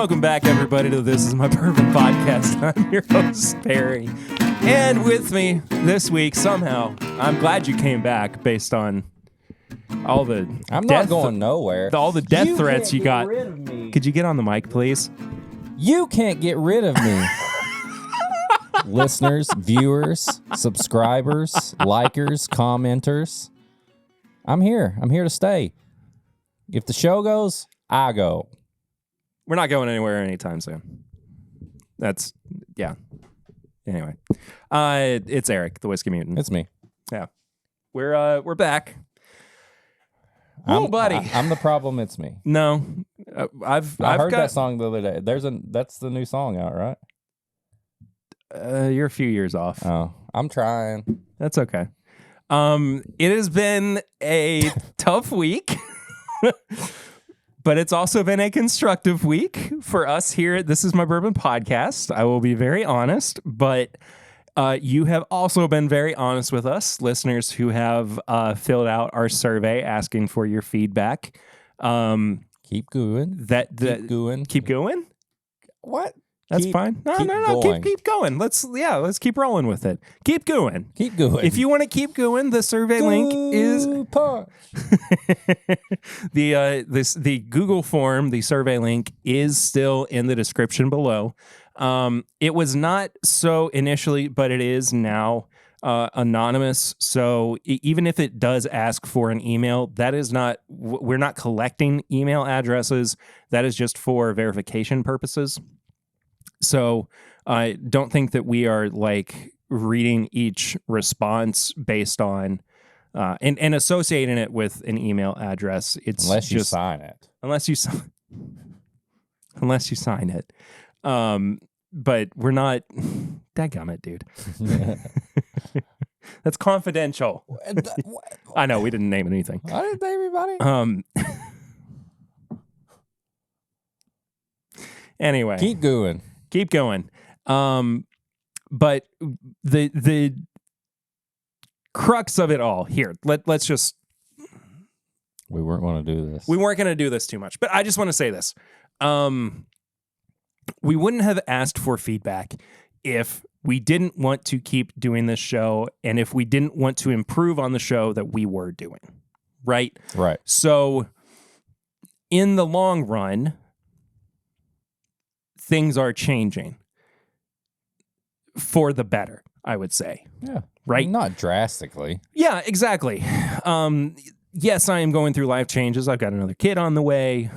Welcome back, everybody, to This Is My Bourbon Podcast. I'm your host, Barry. And with me this week, somehow, I'm glad you came back based on all the I'm not going nowhere. All the death threats you got. Rid of me. Could you get on the mic, please? You can't get rid of me. Listeners, viewers, subscribers, likers, commenters. I'm here. I'm here to stay. If the show goes, I go. We're not going anywhere anytime soon. Yeah. Anyway, it's Eric, the Whiskey Mutant. It's me. Yeah, we're back. Oh, buddy, I'm the problem. It's me. No, I heard that song the other day. That's the new song out, right? You're a few years off. Oh, I'm trying. That's okay. It has been a tough week, but it's also been a constructive week for us here at This Is My Bourbon Podcast. I will be very honest, but you have also been very honest with us, listeners who have filled out our survey asking for your feedback. Keep going. Keep going. Keep going? What? That's fine. No. Keep going. Let's keep rolling with it. Keep going. Keep going. If you want to keep going, the survey link is the Google form. The survey link is still in the description below. It was not so initially, but it is now anonymous. So even if it does ask for an email, that is not. We're not collecting email addresses. That is just for verification purposes. So I don't think that we are like reading each response based on and associating it with an email address. It's unless you sign it. Unless you sign it. But we're not. Dadgummit, dude. That's confidential. I know we didn't name anything. I didn't name anybody. Anyway, keep going. But the crux of it all here. Let's just. We weren't going to do this. We weren't going to do this too much, but I just want to say this. We wouldn't have asked for feedback if we didn't want to keep doing this show and if we didn't want to improve on the show that we were doing. Right? Right. So in the long run, things are changing for the better, I would say. Yeah. Right? Not drastically. Yeah, exactly. Yes, I am going through life changes. I've got another kid on the way,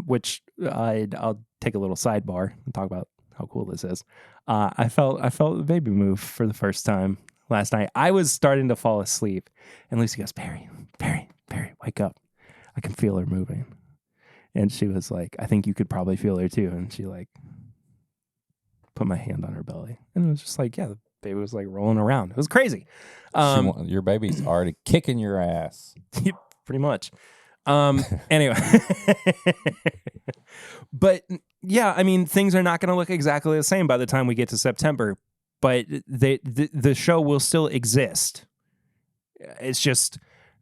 which I'll take a little sidebar and talk about how cool this is. I felt the baby move for the first time last night. I was starting to fall asleep, and Lucy goes, Barry, wake up. I can feel her moving. And she was like, I think you could probably feel her too. And she like put my hand on her belly. And it was just like, yeah, the baby was like rolling around. It was crazy. Your baby's already kicking your ass. Pretty much. Anyway. But yeah, I mean, things are not going to look exactly the same by the time we get to September. But the show will still exist. It's just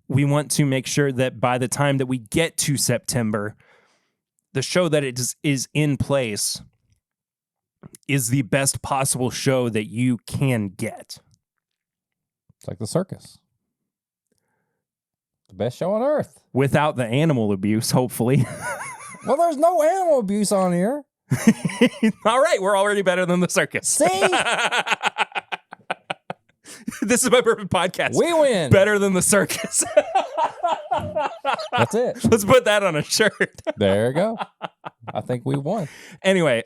we want to make sure that by the time that we get to September, the show that is in place is the best possible show that you can get. It's like the circus. The best show on earth. Without the animal abuse, hopefully. Well, there's no animal abuse on here. All right, we're already better than the circus. See? This is my Bourbon Podcast. We win. Better than the circus. That's it. Let's put that on a shirt. There you go. I think we won. Anyway,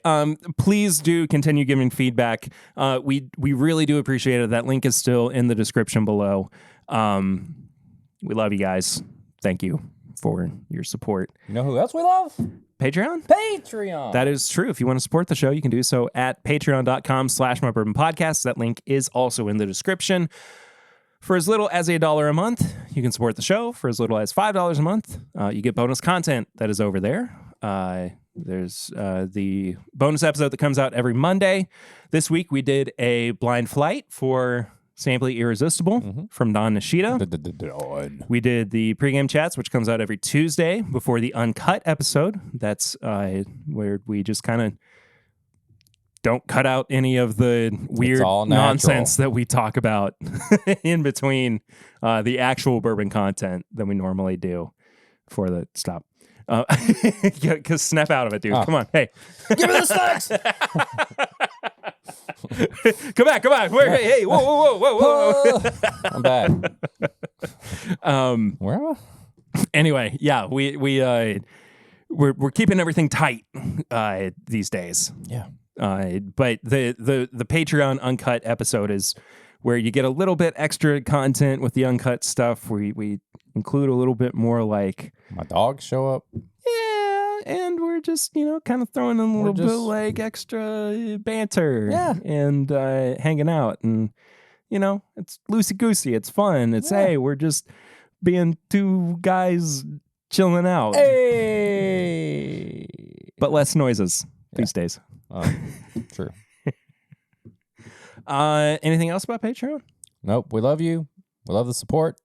please do continue giving feedback. We really do appreciate it. That link is still in the description below. We love you guys. Thank you for your support. You know who else we love? Patreon? Patreon. That is true. If you want to support the show, you can do so at patreon.com/mybourbonpodcast. That link is also in the description. For as little as $1 a month, you can support the show. For as little as $5 a month, you get bonus content that is over there. There's the bonus episode that comes out every Monday. This week, we did a blind flight for Simply Irresistible from Don Nishida. We did the pregame chats, which comes out every Tuesday before the uncut episode. That's where we just kind of don't cut out any of the weird nonsense that we talk about in between the actual bourbon content that we normally do for the stop. Because snap out of it, dude. Come on. Hey. Give me the snacks! Come back. Hey, whoa. I'm back. Where am I? Anyway, yeah, we're keeping everything tight these days. Yeah. But the Patreon uncut episode is where you get a little bit extra content with the uncut stuff. We include a little bit more like my dogs show up. Yeah, and we're just kind of throwing in a little bit like extra banter. Yeah, and hanging out, and it's loosey goosey. It's fun. It's hey, we're just being two guys chilling out. Hey, but less noises these days. True. Anything else about Patreon? Nope. We love you. We love the support.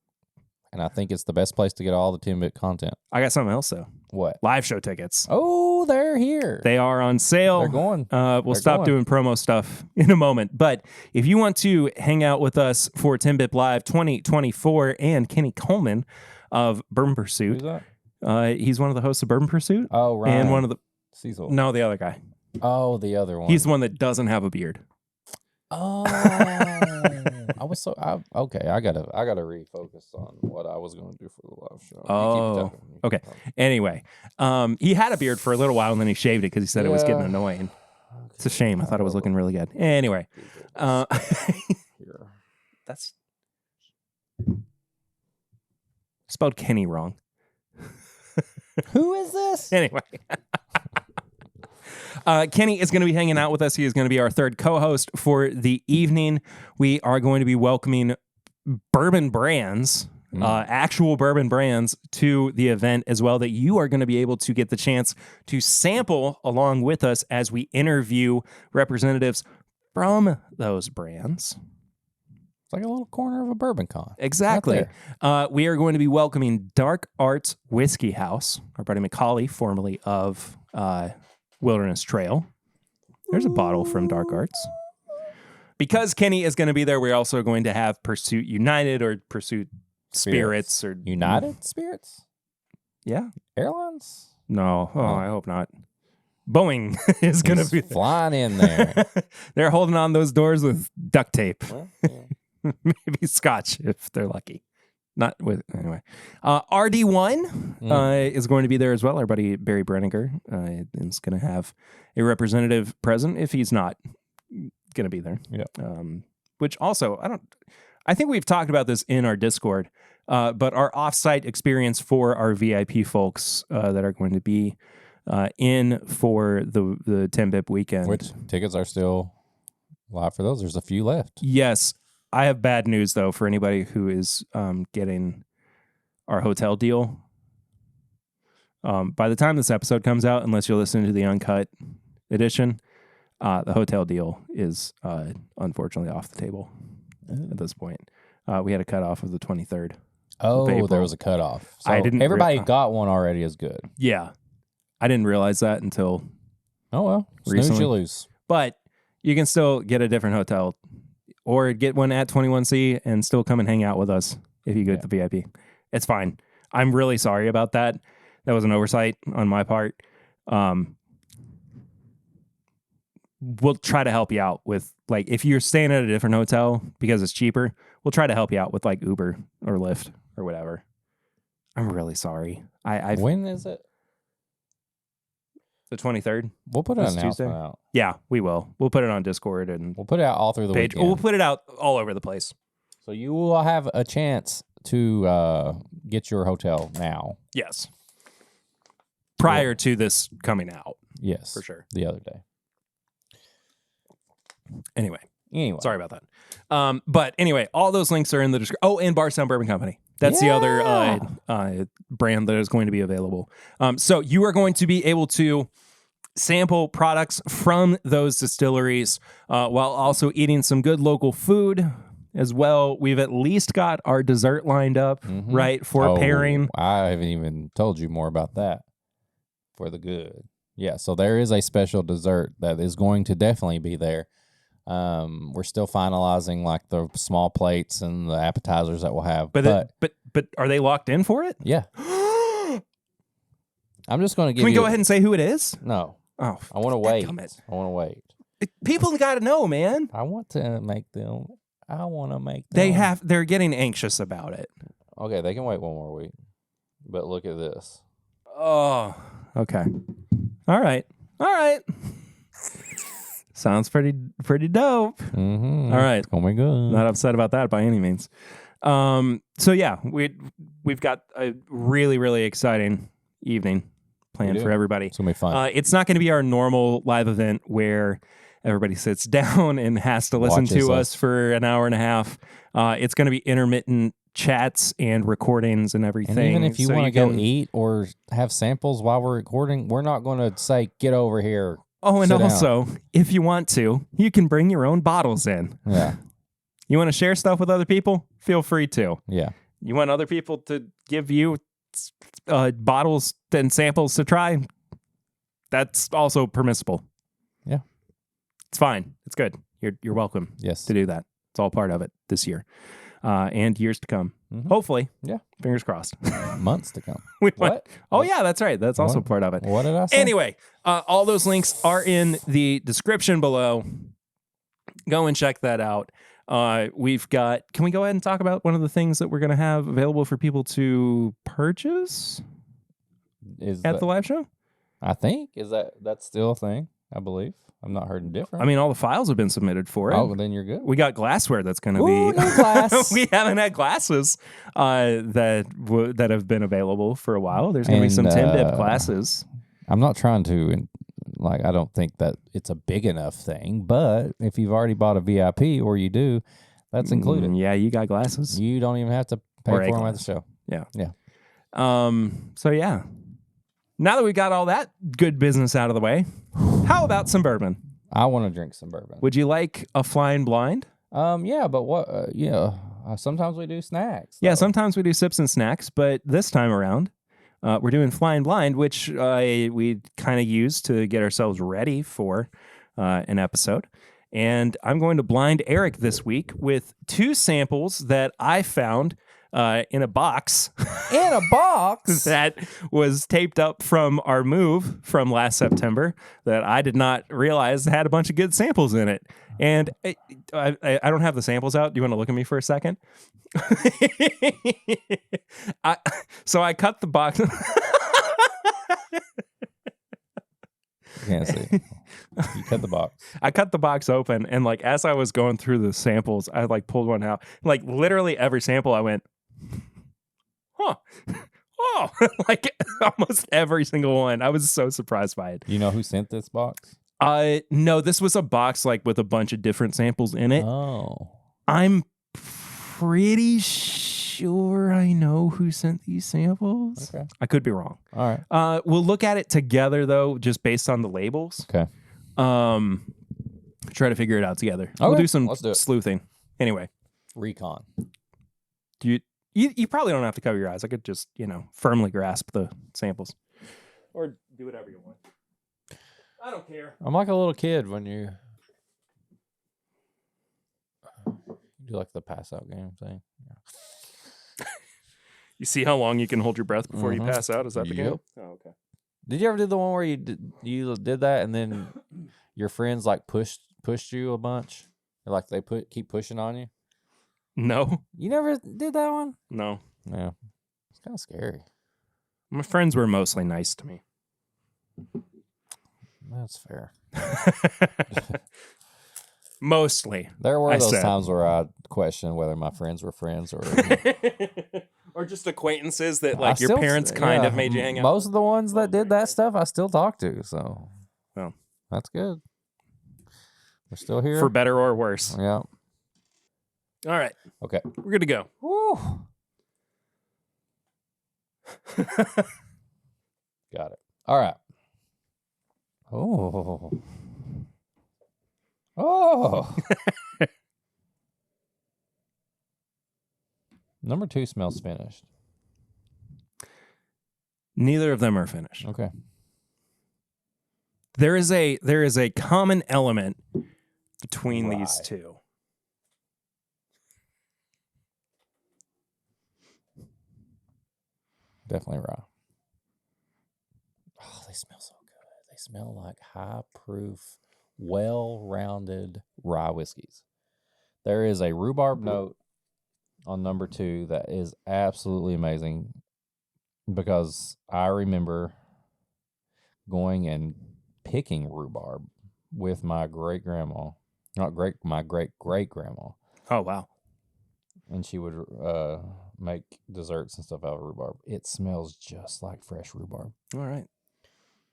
And I think it's the best place to get all the 10-bit content. I got something else, though. What? Live show tickets. Oh, they're here. They are on sale. They're going. We'll stop doing promo stuff in a moment. But if you want to hang out with us for 10-bit Live 2024 and Kenny Coleman of Bourbon Pursuit. Who's that? He's one of the hosts of Bourbon Pursuit. Oh, right. And one of the... Cecil. No, the other guy. Oh, the other one. He's the one that doesn't have a beard. Oh, I was so okay. I gotta refocus on what I was going to do for the live show. Oh, okay. Anyway, he had a beard for a little while and then he shaved it because he said it was getting annoying. Okay. It's a shame. I thought it was looking really good. Anyway, that's spelled Kenny wrong. Who is this? Anyway. Kenny is going to be hanging out with us. He is going to be our third co-host for the evening. We are going to be welcoming bourbon brands, actual bourbon brands, to the event as well, that you are going to be able to get the chance to sample along with us as we interview representatives from those brands. It's like a little corner of a bourbon con. Exactly. We are going to be welcoming Dark Arts Whiskey House, our buddy Macaulay, formerly of... Wilderness Trail. There's a bottle from Dark Arts. Because Kenny is going to be there, we're also going to have Pursuit United or Pursuit Spirits or United Spirits? Yeah. Airlines? No. Oh, I hope not. Boeing is going to be flying in there. They're holding on those doors with duct tape. Well, yeah. Maybe scotch if they're lucky. Not with anyway. RD1 is going to be there as well. Our buddy Barry Brenninger is going to have a representative present if he's not going to be there. Yeah. Which also I think we've talked about this in our Discord. But our offsite experience for our VIP folks that are going to be in for the 10-bip weekend. Which tickets are still live for those. There's a few left. Yes. I have bad news, though, for anybody who is getting our hotel deal. By the time this episode comes out, unless you're listening to the uncut edition, the hotel deal is unfortunately off the table at this point. We had a cutoff of the 23rd. Oh, there was a cutoff. So everybody got one already is good. Yeah. I didn't realize that until recently. Snooze, you lose. But you can still get a different hotel or get one at 21C and still come and hang out with us if you go to the VIP. It's fine. I'm really sorry about that. That was an oversight on my part. We'll try to help you out with, like, if you're staying at a different hotel because it's cheaper, we'll try to help you out with, like, Uber or Lyft or whatever. I'm really sorry. When is it? The 23rd. We'll put an announcement out. Yeah, we will. We'll put it on Discord and we'll put it out all through the weekend. We'll put it out all over the place. So you will have a chance to get your hotel now. Yes. Prior to this coming out. Yes. For sure. The other day. Anyway. Sorry about that. But anyway, all those links are in the description. Oh, and Barstown Bourbon Company. That's the other brand that is going to be available. So you are going to be able to sample products from those distilleries while also eating some good local food as well. We've at least got our dessert lined up, right, for pairing. I haven't even told you more about that. For the good. Yeah, so there is a special dessert that is going to definitely be there. We're still finalizing like the small plates and the appetizers that we'll have. But are they locked in for it? Yeah. I'm just going to give Can we go ahead and say who it is? No. Oh, I want to wait. dadgummit. I want to wait. People got to know, man. I want to make them. They're getting anxious about it. Okay, they can wait one more week. But look at this. Oh, okay. All right. Sounds pretty dope. Mm-hmm. All right. It's gonna be good. Not upset about that by any means. So yeah, we've got a really, really exciting evening planned for everybody. It's gonna be fun. It's not going to be our normal live event where everybody sits down and has to listen to us for an hour and a half. It's going to be intermittent chats and recordings and everything. And even if you want to go eat or have samples while we're recording, we're not going to say, get over here. Oh, and also, if you want to, you can bring your own bottles in. Yeah. You want to share stuff with other people? Feel free to. Yeah. You want other people to give you bottles and samples to try? That's also permissible. Yeah. It's fine. It's good. You're welcome to do that. It's all part of it this year. And years to come. Mm-hmm. Hopefully. Yeah. Fingers crossed. Months to come. What? Oh, yeah, that's right. That's also part of it. What did I say? Anyway, all those links are in the description below. Go and check that out. We've got, can we go ahead and talk about one of the things that we're going to have available for people to purchase at the live show? I think. That's still a thing, I believe. I'm not hearing different. I mean, all the files have been submitted for it. Oh, well, then you're good. We got glassware that's going to be. No glass. We haven't had glasses that have been available for a while. There's going to be some Tim Dip glasses. I'm not trying to, I don't think that it's a big enough thing, but if you've already bought a VIP or you do, that's included. Yeah, you got glasses. You don't even have to pay for them at the show. Yeah. Yeah. So, yeah. Now that we got all that good business out of the way, how about some bourbon? I want to drink some bourbon. Would you like a flying blind? Yeah, but what? Sometimes we do snacks. Yeah, sometimes we do sips and snacks, but this time around, we're doing flying blind, which we kind of use to get ourselves ready for an episode. And I'm going to blind Eric this week with 2 samples that I found in a box. In a box? That was taped up from our move from last September that I did not realize had a bunch of good samples in it. And I don't have the samples out. Do you want to look at me for a second? So I cut the box. Can't see. You cut the box. I cut the box open, and like as I was going through the samples, I like pulled one out. Like literally every sample, I went, huh. Oh, like almost every single one. I was so surprised by it. You know who sent this box? No, this was a box like with a bunch of different samples in it. Oh. I'm pretty sure I know who sent these samples. Okay. I could be wrong. All right. We'll look at it together though, just based on the labels. Okay. Try to figure it out together. Okay. We'll do some Let's do it. sleuthing. Anyway. Recon. Do you probably don't have to cover your eyes. I could just, firmly grasp the samples. Or do whatever you want. I don't care. I'm like a little kid when you do like the pass out game thing. Yeah. You see how long you can hold your breath before you pass out? Is that the game? Oh, okay. Did you ever do the one where you did that and then your friends like pushed you a bunch? Or, like they keep pushing on you? No. You never did that one? No. Yeah. It's kind of scary. My friends were mostly nice to me. That's fair. Mostly. There were those times where I questioned whether my friends were friends or or just acquaintances that like your parents kind of made you hang out. Most of the ones that did that stuff I still talk to, so well, that's good. We're still here. For better or worse. Yeah. All right. Okay. We're good to go. Woo. Got it. All right. Oh. Oh. Number 2 smells finished. Neither of them are finished. Okay. There is a common element between these two. Definitely rye. Oh, they smell so good. They smell like high proof, well-rounded rye whiskeys. There is a rhubarb note on number 2 that is absolutely amazing, because I remember going and picking rhubarb with my great-grandma. My great-great-grandma. Oh, wow. And she would make desserts and stuff out of rhubarb. It smells just like fresh rhubarb. All right.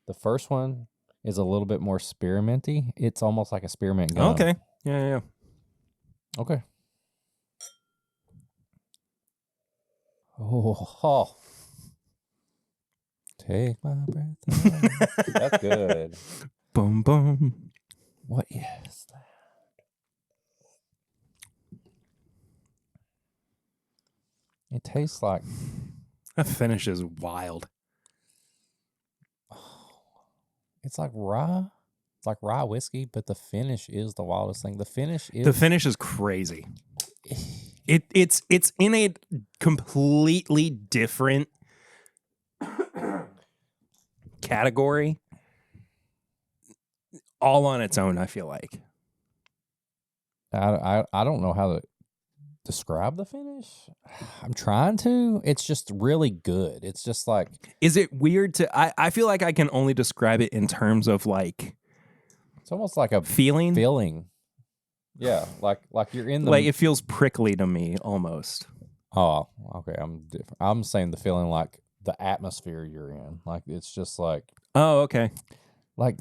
The first one is a little bit more spearminty. It's almost like a spearmint gum. Okay. Yeah. Okay. Oh. Take my breath away. That's good. Boom, boom. What is that? It tastes like... That finish is wild. It's like rye. It's like rye whiskey, but the finish is the wildest thing. The finish is crazy. It's in a completely different category, all on its own. I feel like I don't know how to describe the finish. I'm trying to. It's just really good. It's just like... Is it weird to... I feel like I can only describe it in terms of like... It's almost like a feeling. Yeah, like you're in the... Like, it feels prickly to me almost. Oh, okay. I'm different. I'm saying the feeling like the atmosphere you're in. Like, it's just like... Oh, okay. Like,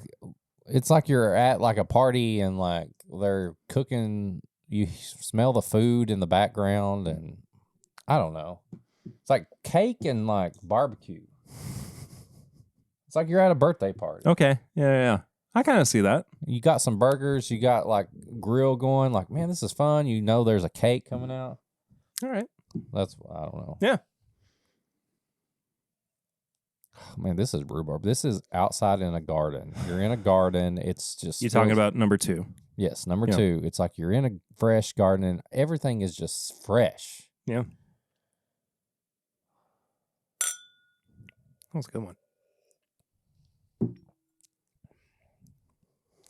it's like you're at like a party and like they're cooking... You smell the food in the background, and I don't know. It's like cake and like barbecue. It's like you're at a birthday party. Okay. Yeah. I kind of see that. You got some burgers. You got like grill going. Like, man, this is fun. You know there's a cake coming out. All right. That's... I don't know. Yeah. Oh, man, this is rhubarb. This is outside in a garden. You're in a garden. It's just... You're talking about number 2. Yes, number 2. It's like you're in a fresh garden and everything is just fresh. Yeah. That was a good one.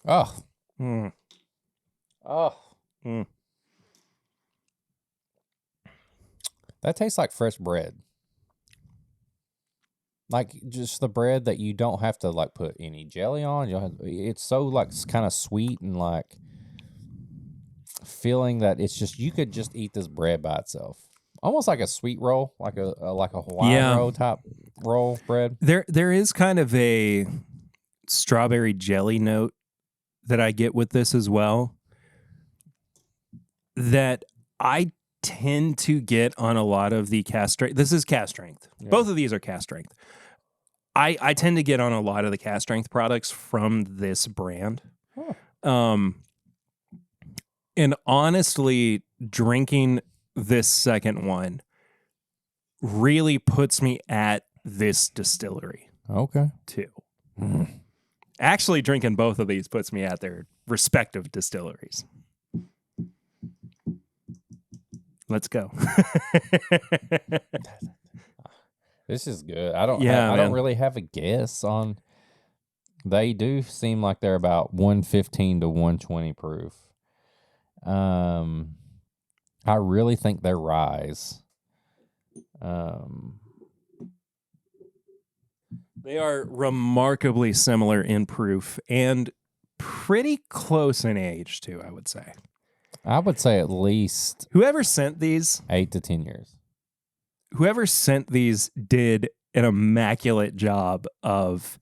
Oh. Mm. Oh. Mm. That tastes like fresh bread. Like just the bread that you don't have to like put any jelly on. It's so like kind of sweet and like feeling that it's just... You could just eat this bread by itself. Almost like a sweet roll, like a Hawaiian roll type roll bread. There is kind of a strawberry jelly note that I get with this as well, that I tend to get on a lot of the cast strength. This is cast strength. Yeah. Both of these are cast strength. I tend to get on a lot of the cast strength products from this brand. Huh. And honestly, drinking this second one really puts me at this distillery. Okay. Too. Mm. Actually, drinking both of these puts me at their respective distilleries. Let's go. This is good. I don't really have a guess on... They do seem like they're about 115 to 120 proof. I really think they're ryes. They are remarkably similar in proof and pretty close in age too, I would say. I would say at least... Whoever sent these... 8 to 10 years. Whoever sent these did an immaculate job of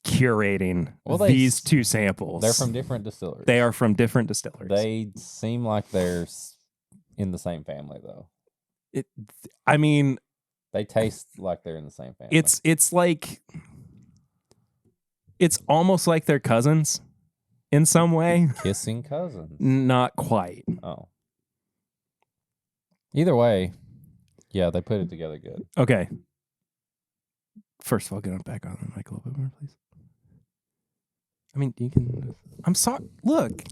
curating these two samples. They're from different distilleries. They are from different distilleries. They seem like they're in the same family, though. I mean... They taste like they're in the same family. It's like... It's almost like they're cousins in some way. Kissing cousins. Not quite. Oh. Either way, Yeah, they put it together good. Okay. First of all, get back on the mic a little bit more, please. I mean, you can. I'm sorry. Look.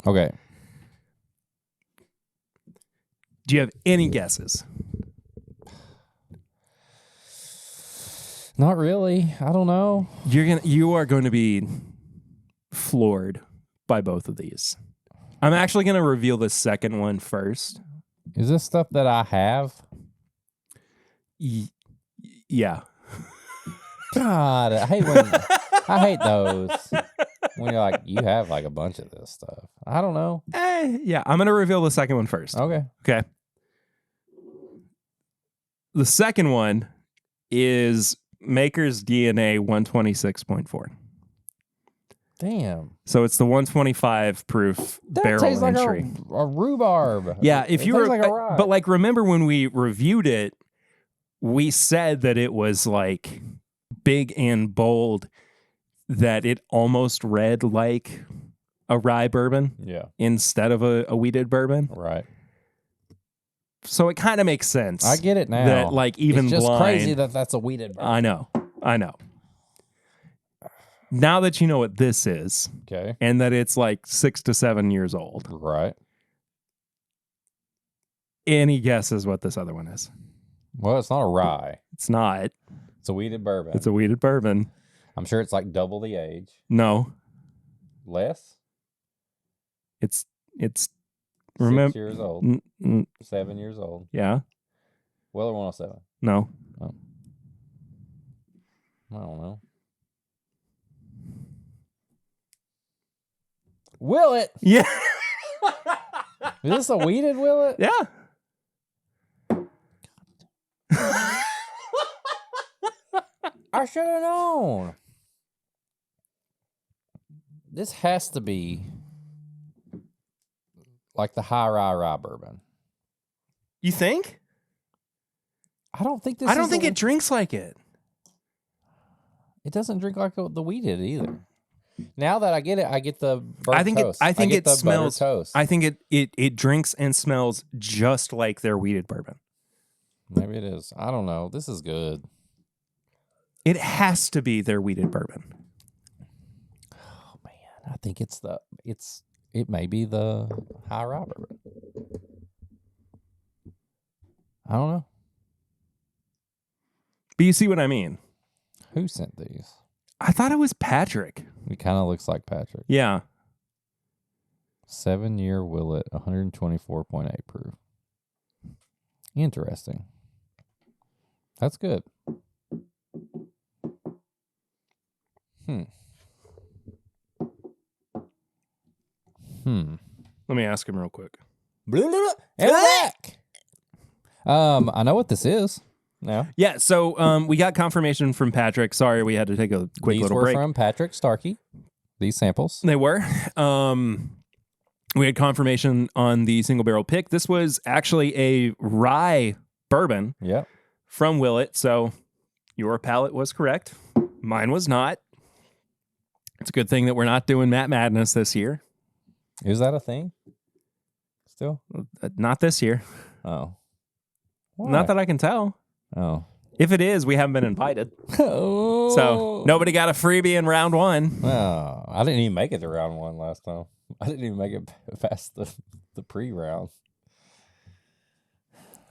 Okay. Do you have any guesses? Not really. I don't know. You are going to be floored by both of these. I'm actually going to reveal the second one first. Is this stuff that I have? Yeah. God, I hate those. When you're like, you have like a bunch of this stuff. I don't know. Yeah, I'm going to reveal the second one first. Okay. The second one is Maker's DNA 126.4. Damn. So it's the 125 proof That barrel tastes like entry. a rhubarb. Yeah, if you were, like a rye. but like remember when we reviewed it, we said that it was like big and bold, that it almost read like a rye bourbon, instead of a wheated bourbon, right? So it kind of makes sense. I get it now. That like even it's just blind, crazy that that's a wheated bourbon. I know. Now that you know what this is, okay, and that it's like 6 to 7 years old, right? Any guesses what this other one is? Well, it's not a rye. It's not. It's a wheated bourbon. It's a wheated bourbon. I'm sure it's like double the age. No. Less? It's 6 years old. 7 years old. Yeah. Weller 107. No. Oh. I don't know. Willet. Yeah. Is this a wheated Willet? Yeah. I should have known. This has to be like the high rye bourbon. You think? I don't think this. I don't think it drinks like it. It doesn't drink like the wheated either. Now that I get it, I get the burnt toast. I think it smells. Toast. I think it drinks and smells just like their wheated bourbon. Maybe it is. I don't know. This is good. It has to be their wheated bourbon. Oh man, I think it may be the high rye bourbon. I don't know. But you see what I mean? Who sent these? I thought it was Patrick. It kind of looks like Patrick. Yeah. 7-year Willet, 124.8 proof. Interesting. That's good. Let me ask him real quick. I know what this is. No. Yeah, so we got confirmation from Patrick. Sorry, we had to take a quick little break. These were from Patrick Starkey, these samples. They were. We had confirmation on the single barrel pick. This was actually a rye bourbon from Willet, so your palate was correct. Mine was not. It's a good thing that we're not doing Matt Madness this year. Is that a thing? Still? Not this year. Oh. Why? Not that I can tell. Oh. If it is, we haven't been invited. Oh. So nobody got a freebie in round one. Oh, I didn't even make it to round one last time. I didn't even make it past the pre-round.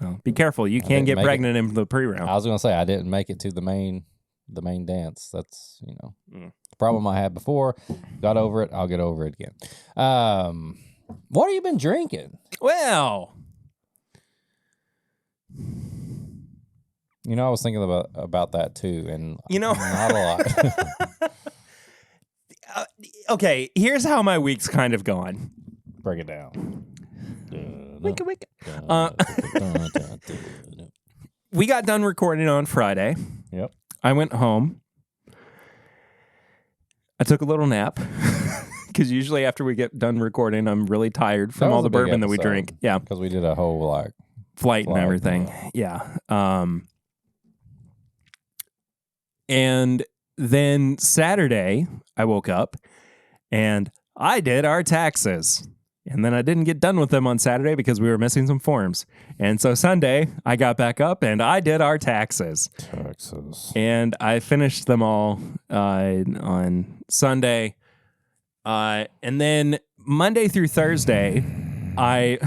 Oh, be careful. You can get pregnant in the pre-round. I was going to say, I didn't make it to the main dance. That's, the problem I had before. Got over it. I'll get over it again. What have you been drinking? Well, I was thinking about that too, and not a lot. Okay, here's how my week's kind of gone. Break it down. We got done recording on Friday. Yep. I went home. I took a little nap because usually after we get done recording, I'm really tired from all the bourbon that we drink. Yeah, because we did a whole flight and everything. Yeah. And then Saturday, I woke up and I did our taxes. And then I didn't get done with them on Saturday because we were missing some forms. And so Sunday, I got back up and I did our taxes. And I finished them all on Sunday. And then Monday through Thursday, I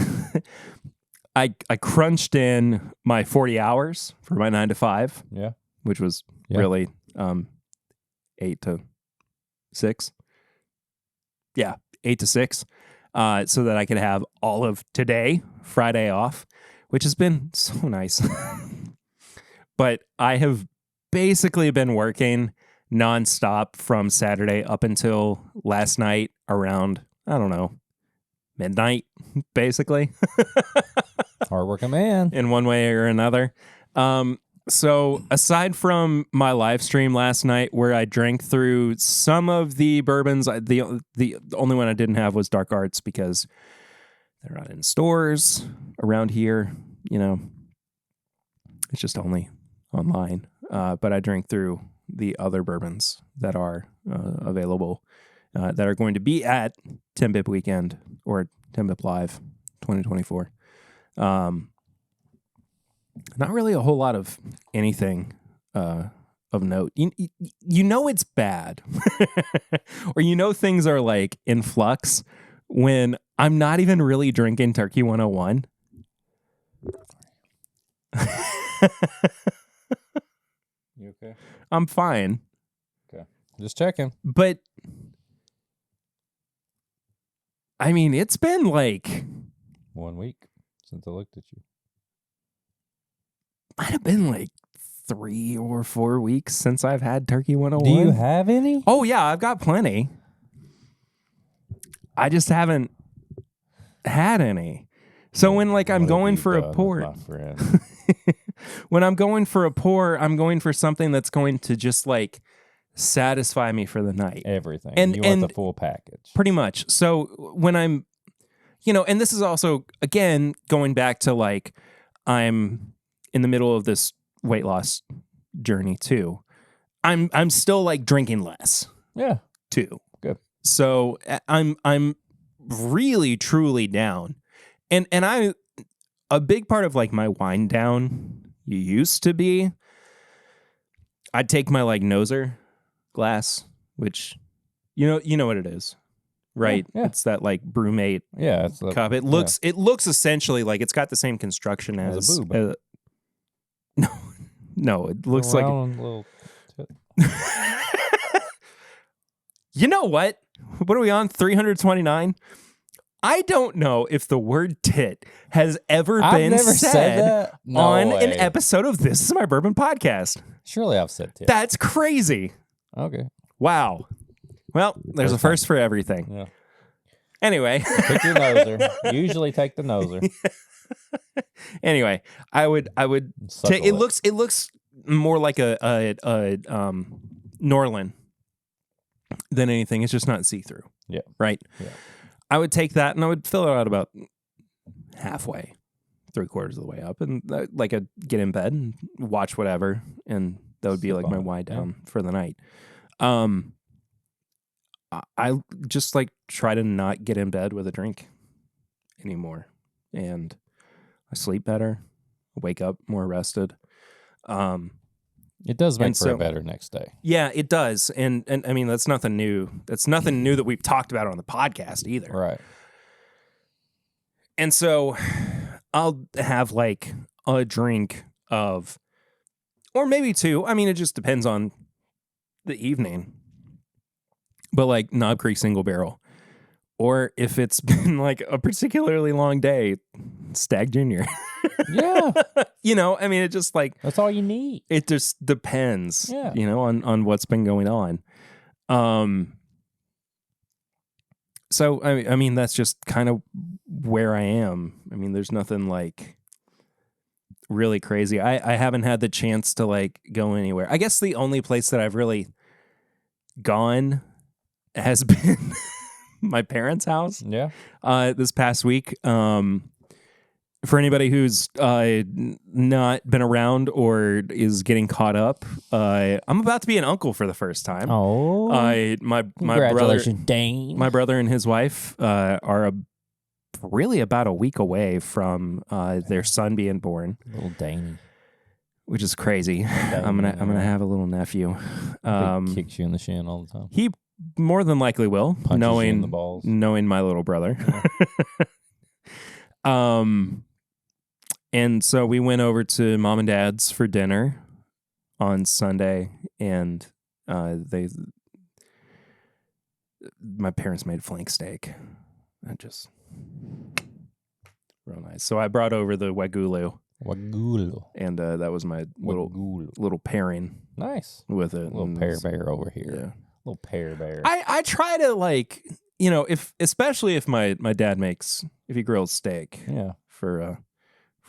crunched in my 40 hours for my 9 to 5. Yeah. Which was really 8 to 6. Yeah, 8 to 6. So that I could have all of today, Friday, off, which has been so nice. But I have basically been working nonstop from Saturday up until last night around, I don't know, midnight, basically. Hardworking man. In one way or another. So aside from my live stream last night where I drank through some of the bourbons, the only one I didn't have was Dark Arts because they're not in stores around here. You know, it's just only online. But I drank through the other bourbons that are available that are going to be at 10-Bip Weekend or 10-Bip Live 2024. Not really a whole lot of anything of note. You know it's bad. Or you know things are like in flux when I'm not even really drinking Turkey 101. You okay? I'm fine. Okay. Just checking. But I mean, it's been like 1 week since I looked at you. Might have been like 3 or 4 weeks since I've had Turkey 101. Do you have any? Oh, yeah, I've got plenty. I just haven't had any. So when like I'm going for a pour, when I'm going for a pour, I'm going for something that's going to just like satisfy me for the night. Everything. And you want the full package. Pretty much. So when I'm, you know, and this is also, again, going back to like, I'm in the middle of this weight loss journey too. I'm still like drinking less. Yeah. Too. Good. So I'm really truly down. And a big part of like my wind down used to be I'd take my like noser glass, which you know what it is. Right? Yeah. It's that like brewmate it's the cup. It looks essentially like it's got the same construction as a boob. No, it looks like little tit. You know what? What are we on? 329? I don't know if the word tit has ever been never said that. No on way. an episode of This Is My Bourbon podcast. Surely I've said tit. That's crazy. Okay. Wow. Well, there's a first for everything. Yeah. Anyway. Take your noser. Usually take the noser. Anyway, I would take it. Looks more like a Norlin than anything. It's just not see-through. Yeah. Right? Yeah. I would take that and I would fill it out about halfway, 3/4 of the way up, and like I'd get in bed and watch whatever, and that would be like my wind down for the night. I just like try to not get in bed with a drink anymore, and I sleep better, wake up more rested. It does make for a better next day. Yeah, it does. And I mean, that's nothing new. That's nothing new that we've talked about on the podcast either. Right. And so I'll have like a drink of, or maybe 2. I mean, it just depends on the evening. But like Knob Creek Single Barrel. Or if it's been like a particularly long day, Stag Junior. Yeah. You know, I mean, it just like... That's all you need. It just depends, you know, on what's been going on. So, I mean, that's just kind of where I am. I mean, there's nothing like really crazy. I haven't had the chance to like go anywhere. I guess the only place that I've really gone has been... my parents' house. Yeah. This past week. For anybody who's not been around or is getting caught up, I'm about to be an uncle for the first time. Oh. My Congratulations, brother, Dane. my brother and his wife are really about a week away from their son being born, Little Danny. which is crazy. I'm gonna have a little nephew. He kicks you in the shin all the time. He more than likely will, Punches you in the balls. knowing my little brother. And so we went over to mom and dad's for dinner on Sunday, and my parents made flank steak. Just real nice. So I brought over the wagyu. And that was my little pairing. Nice. With it. Little pear bear over here. Yeah. Little pear bear. I try to especially if my dad if he grills steak. Yeah. For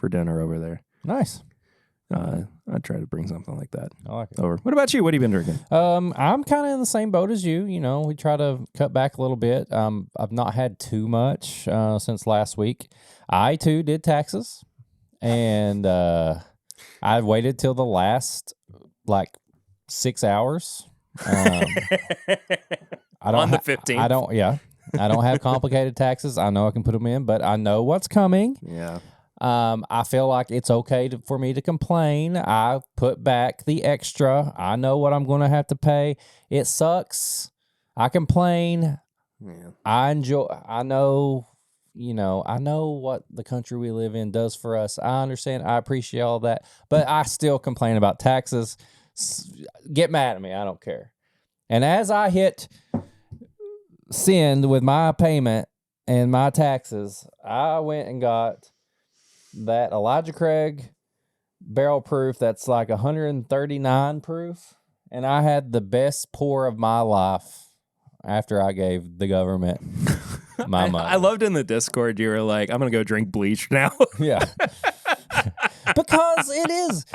dinner over there. Nice. I try to bring something like that I like it. over. What about you? What have you been drinking? I'm kind of in the same boat as you. You know, we try to cut back a little bit. I've not had too much since last week. I too did taxes, and I waited till the last 6 hours. On the 15th. I don't have complicated taxes. I know I can put them in, but I know what's coming. Yeah. I feel like it's okay for me to complain. I put back the extra. I know what I'm going to have to pay. It sucks. I complain. Yeah. I know what the country we live in does for us. I understand. I appreciate all that, but I still complain about taxes. Get mad at me. I don't care. And as I hit send with my payment and my taxes, I went and got that Elijah Craig barrel proof that's like 139 proof, and I had the best pour of my life after I gave the government my money. I loved in the Discord you were like, I'm gonna go drink bleach now. Yeah. Because it is.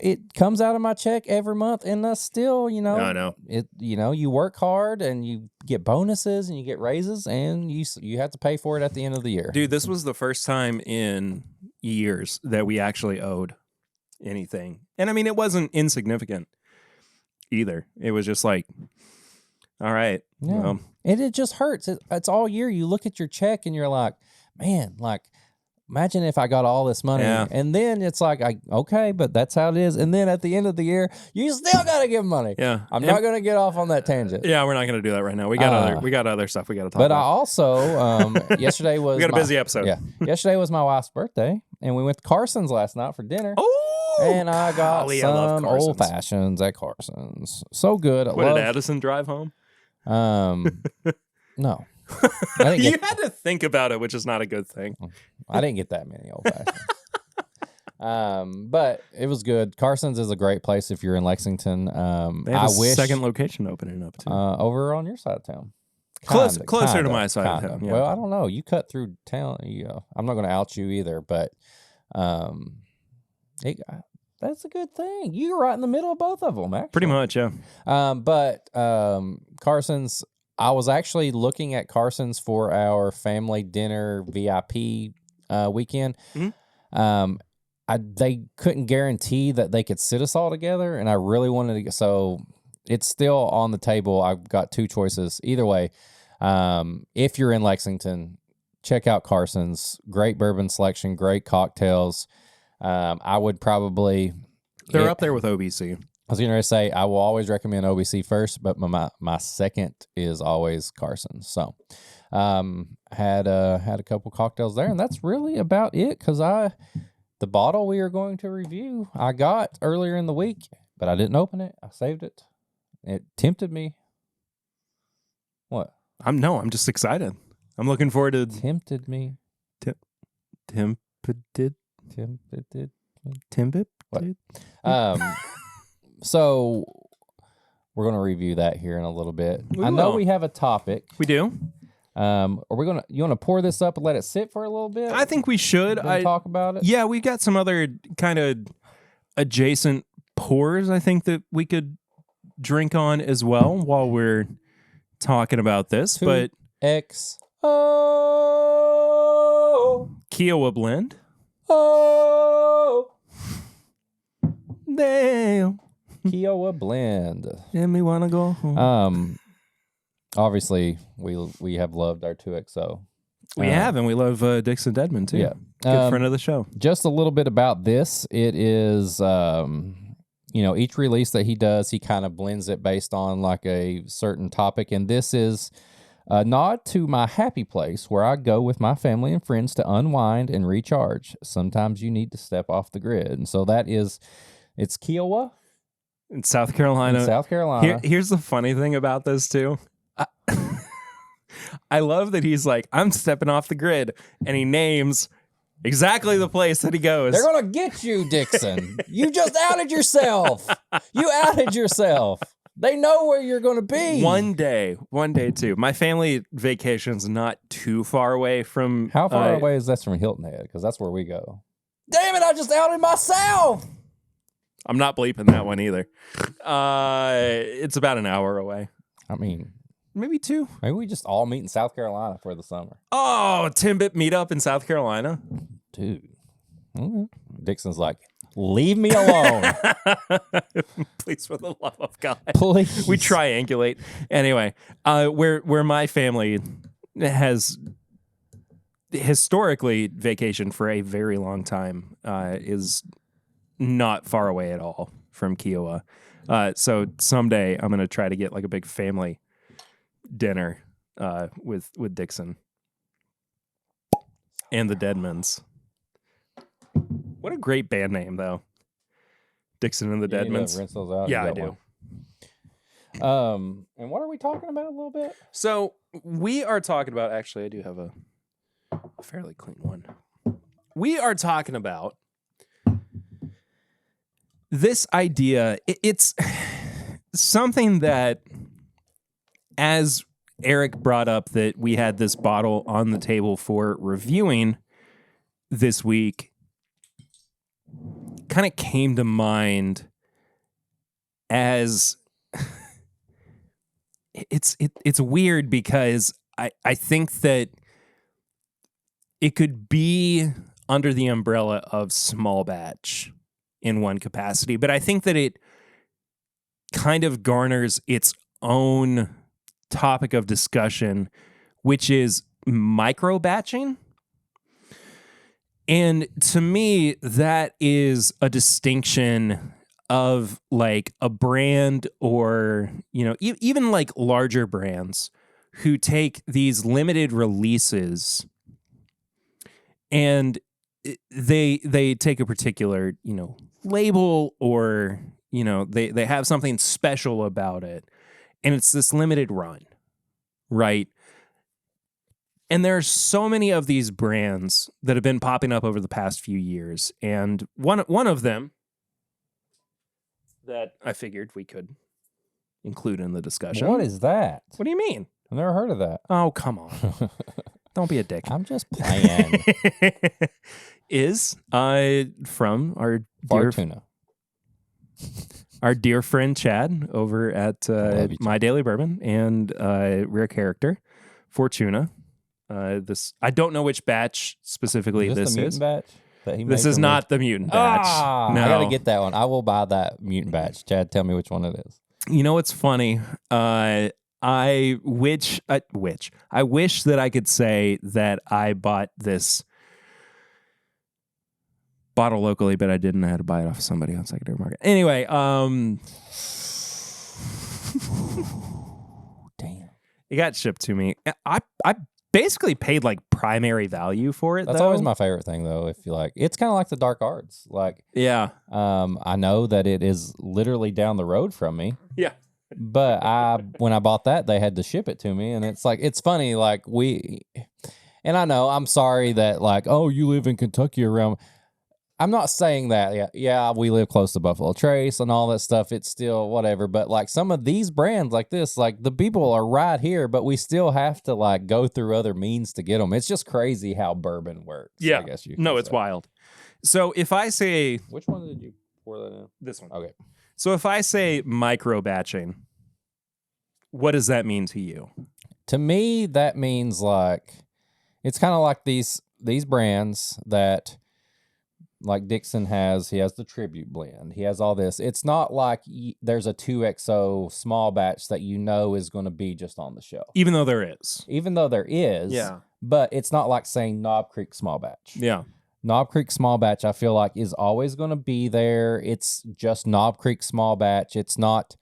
It comes out of my check every month, and that's still, I know. You work hard and you get bonuses and you get raises, and you have to pay for it at the end of the year. Dude, this was the first time in years that we actually owed anything. And I mean, it wasn't insignificant either. It was just like, all right. Yeah. Well. And it just hurts. It's all year. You look at your check and you're like, man, imagine if I got all this money. Yeah. And then it's like, okay, but that's how it is. And then at the end of the year, you still got to give money. Yeah. I'm not going to get off on that tangent. Yeah, we're not going to do that right now. We got other stuff we got to talk but about. I also, yesterday was... we got a busy episode. Yeah. Yesterday was my wife's birthday, and we went to Carson's last night for dinner. Oh! And I got golly, some old fashions at Carson's. So good. Did Addison drive home? No. You had to think about it, which is not a good thing. I didn't get that many old fashions. But it was good. Carson's is a great place if you're in Lexington. They have a second location opening up too. Over on your side of town. Closer to my side of town. Yeah. Well, I don't know. You cut through town. I'm not going to out you either, but that's a good thing. You're right in the middle of both of them, actually. Pretty much, yeah. But Carson's, I was actually looking at Carson's for our family dinner VIP weekend. Mm-hmm. They couldn't guarantee that they could sit us all together, and I really wanted to. So it's still on the table. I've got two choices. Either way, if you're in Lexington, check out Carson's. Great bourbon selection, great cocktails. I would probably... They're up there with OBC. I was going to say, I will always recommend OBC first, but my second is always Carson's. So, had a couple cocktails there, and that's really about it, because the bottle we are going to review, I got earlier in the week, but I didn't open it. I saved it. It tempted me. What? I'm just excited. I'm looking forward to... Tempted me. Tempted? What? So we're going to review that here in a little bit. We I know will. we have a topic. We do. Are we going to? You want to pour this up and let it sit for a little bit? I think we should. Talk about it. Yeah, we've got some other kind of adjacent pours. I think that we could drink on as well while we're talking about this. But Kiawah blend. Oh, damn. Kiawah blend. And me wanna go home. Obviously we have loved our 2XO. We have, and we love Dixon Dedman, too. Yeah. Good friend of the show. Just a little bit about this. It is, each release that he does, he kind of blends it based on like a certain topic. And this is a nod to my happy place where I go with my family and friends to unwind and recharge. Sometimes you need to step off the grid. And so it's Kiawah. In South Carolina. Here's the funny thing about this, too. I love that he's like, I'm stepping off the grid, and he names exactly the place that he goes. They're going to get you, Dixon. You just outed yourself. You outed yourself. They know where you're going to be. One day, too. My family vacation's not too far away from... How far away is that from Hilton Head? Because that's where we go. Damn it, I just outed myself. I'm not bleeping that one either. It's about an hour away. I mean... Maybe 2. Maybe we just all meet in South Carolina for the summer. Oh, Timbit meetup in South Carolina. Dude. Okay. Dixon's like, leave me alone. Please, for the love of God. Please. We triangulate. Anyway, where my family has historically vacationed for a very long time is not far away at all from Kiawah. So someday I'm going to try to get like a big family dinner with Dixon and the Deadmans. What a great band name, though. Dixon and the Deadmans. Rinse those out. Yeah, I do. And what are we talking about a little bit? So we are talking about. Actually, I do have a fairly clean one. We are talking about this idea. It's something that, as Eric brought up, that we had this bottle on the table for reviewing this week, kind of came to mind as it's weird because I think that it could be under the umbrella of small batch in one capacity, but I think that it kind of garners its own topic of discussion, which is micro batching. And to me, that is a distinction of like a brand or, even like larger brands who take these limited releases and they take a particular, label or, they have something special about it. And it's this limited run, right? And there are so many of these brands that have been popping up over the past few years. And one of them that I figured we could include in the discussion. What is that? What do you mean? I've never heard of that. Oh, come on. Don't be a dick. I'm just playing. Is from our Fortuna. Our dear friend Chad over at My Daily Bourbon and Rare Character, Fortuna. I don't know which batch specifically this is. Batch that he this is not the mutant batch. No. I gotta get that one. I will buy that mutant batch. Chad, tell me which one it is. You know what's funny? I wish that I could say that I bought this bottle locally, but I didn't. I had to buy it off of somebody on secondary market. Anyway, damn, it got shipped to me. I basically paid like primary value for it. That's always my favorite thing, though. If you like, it's kind of like the dark arts. Like, yeah, I know that it is literally down the road from me. Yeah. But when I bought that, they had to ship it to me, and it's like, it's funny, like and I know, I'm sorry that like, oh, you live in Kentucky around. I'm not saying that. Yeah, we live close to Buffalo Trace and all that stuff. It's still whatever. But like some of these brands like this, like the people are right here, but we still have to like go through other means to get them. It's just crazy how bourbon works. Yeah. I guess you. No, it's wild. So if I say, which one did you pour that in? This one. Okay. So if I say micro batching, what does that mean to you? To me, that means like it's kind of like these brands that. Like Dixon he has the tribute blend. He has all this. It's not like there's a 2XO small batch that is going to be just on the shelf. Even though there is. Yeah. but it's not like saying Knob Creek small batch. Yeah. Knob Creek small batch, I feel like, is always going to be there. It's just Knob Creek small batch. It's not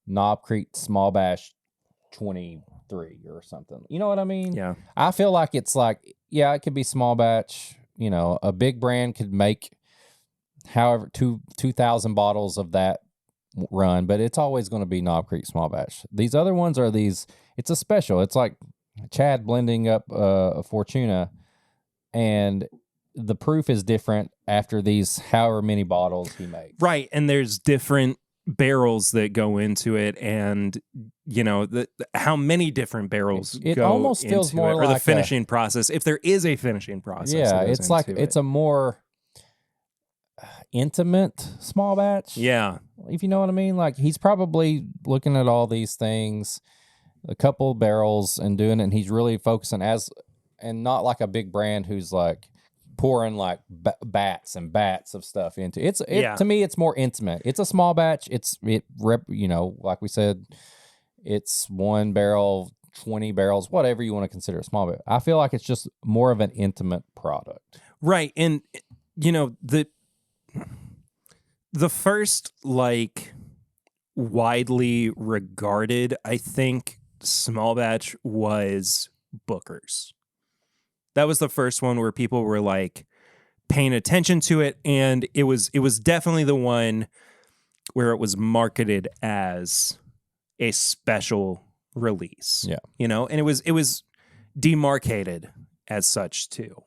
Knob Creek small batch 23 or something. You know what I mean? Yeah. I feel like it's like, yeah, it could be small batch. You know, a big brand could make however 2,000 bottles of that run, but it's always going to be Knob Creek small batch. These other ones are it's a special. It's like Chad blending up a Fortuna, and the proof is different after these however many bottles he makes. Right. And there's different barrels that go into it, and you know how many different barrels it go almost feels into more it, or like the finishing process, if there is a finishing process. Yeah, it's like it's a more intimate small batch. Yeah. If you know what I mean. Like, he's probably looking at all these things, a couple barrels, and doing it, and he's really focusing and not like a big brand who's like pouring like bats and bats of stuff into it. To me, it's more intimate. It's a small batch. You know, like we said, it's 1 barrel, 20 barrels, whatever you want to consider a small batch. I feel like it's just more of an intimate product. Right. And you know, the first like widely regarded, I think, small batch was Booker's. That was the first one where people were like paying attention to it, and it was definitely the one where it was marketed as a special release. Yeah. You know, and it was demarcated as such too.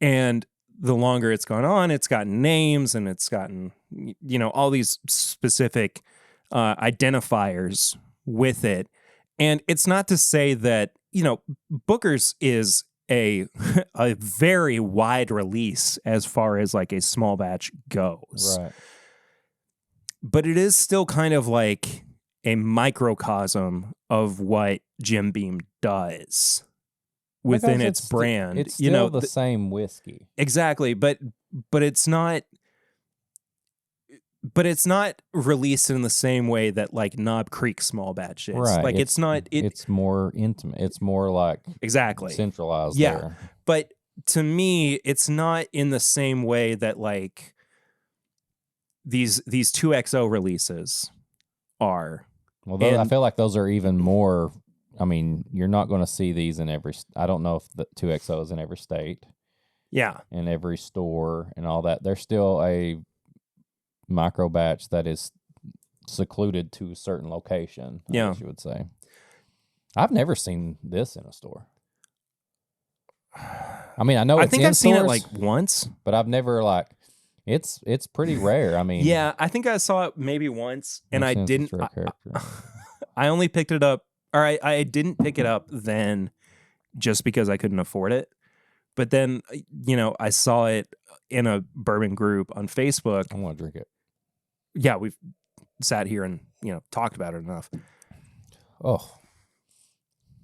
And the longer it's gone on, it's gotten names, and it's gotten, you know, all these specific identifiers with it. And it's not to say that, you know, Booker's is a very wide release as far as like a small batch goes. Right. But it is still kind of like a microcosm of what Jim Beam does within its brand. It's still, you know, the same whiskey. Exactly, but it's not released in the same way that like Knob Creek small batch is. Right. Like it's not. It's more intimate. It's more like exactly centralized. Yeah, there. But to me, it's not in the same way that like these 2XO releases are. Well, I feel like those are even more. I mean, you're not going to see these in every. I don't know if the 2XO is in every state. Yeah. In every store and all that. There's still a micro batch that is secluded to a certain location. I guess you would say. I've never seen this in a store. I mean, I know I think I've seen it like once, but I've never like. It's pretty rare. I mean, yeah, I think I saw it maybe once, and I didn't. I only picked it up, or I didn't pick it up then, just because I couldn't afford it. But then, you know, I saw it in a bourbon group on Facebook. I want to drink it. Yeah, we've sat here and, you know, talked about it enough. Oh,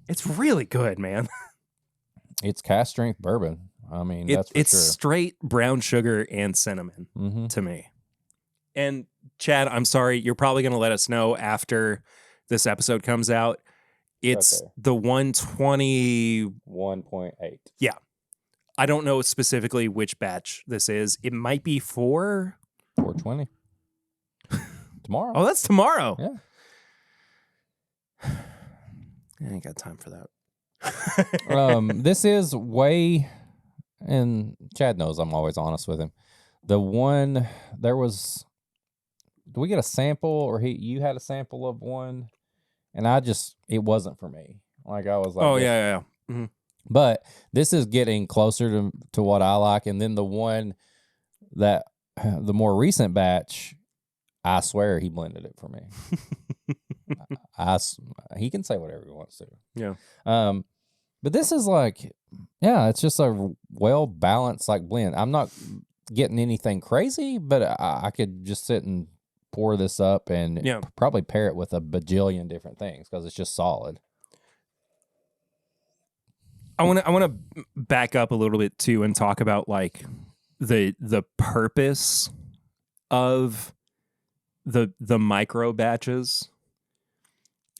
it's really good, man. It's cask strength bourbon. I mean, that's for it's sure. Straight brown sugar and cinnamon to me. And Chad, I'm sorry, you're probably going to let us know after this episode comes out. It's the 121.8. Yeah. I don't know specifically which batch this is. It might be 420. Tomorrow. Oh, that's tomorrow. Yeah. I ain't got time for that. This is way, and Chad knows I'm always honest with him. The one there was, do we get a sample, or you had a sample of one, and it wasn't for me. Like I was like, oh yeah. Mm-hmm. But this is getting closer to what I like, and then the one that the more recent batch, I swear he blended it for me. He can say whatever he wants to. Yeah. But this is like, yeah, it's just a well balanced like blend. I'm not getting anything crazy, but I could just sit and pour this up and probably pair it with a bajillion different things because it's just solid. I want to back up a little bit too and talk about like the purpose of the micro batches.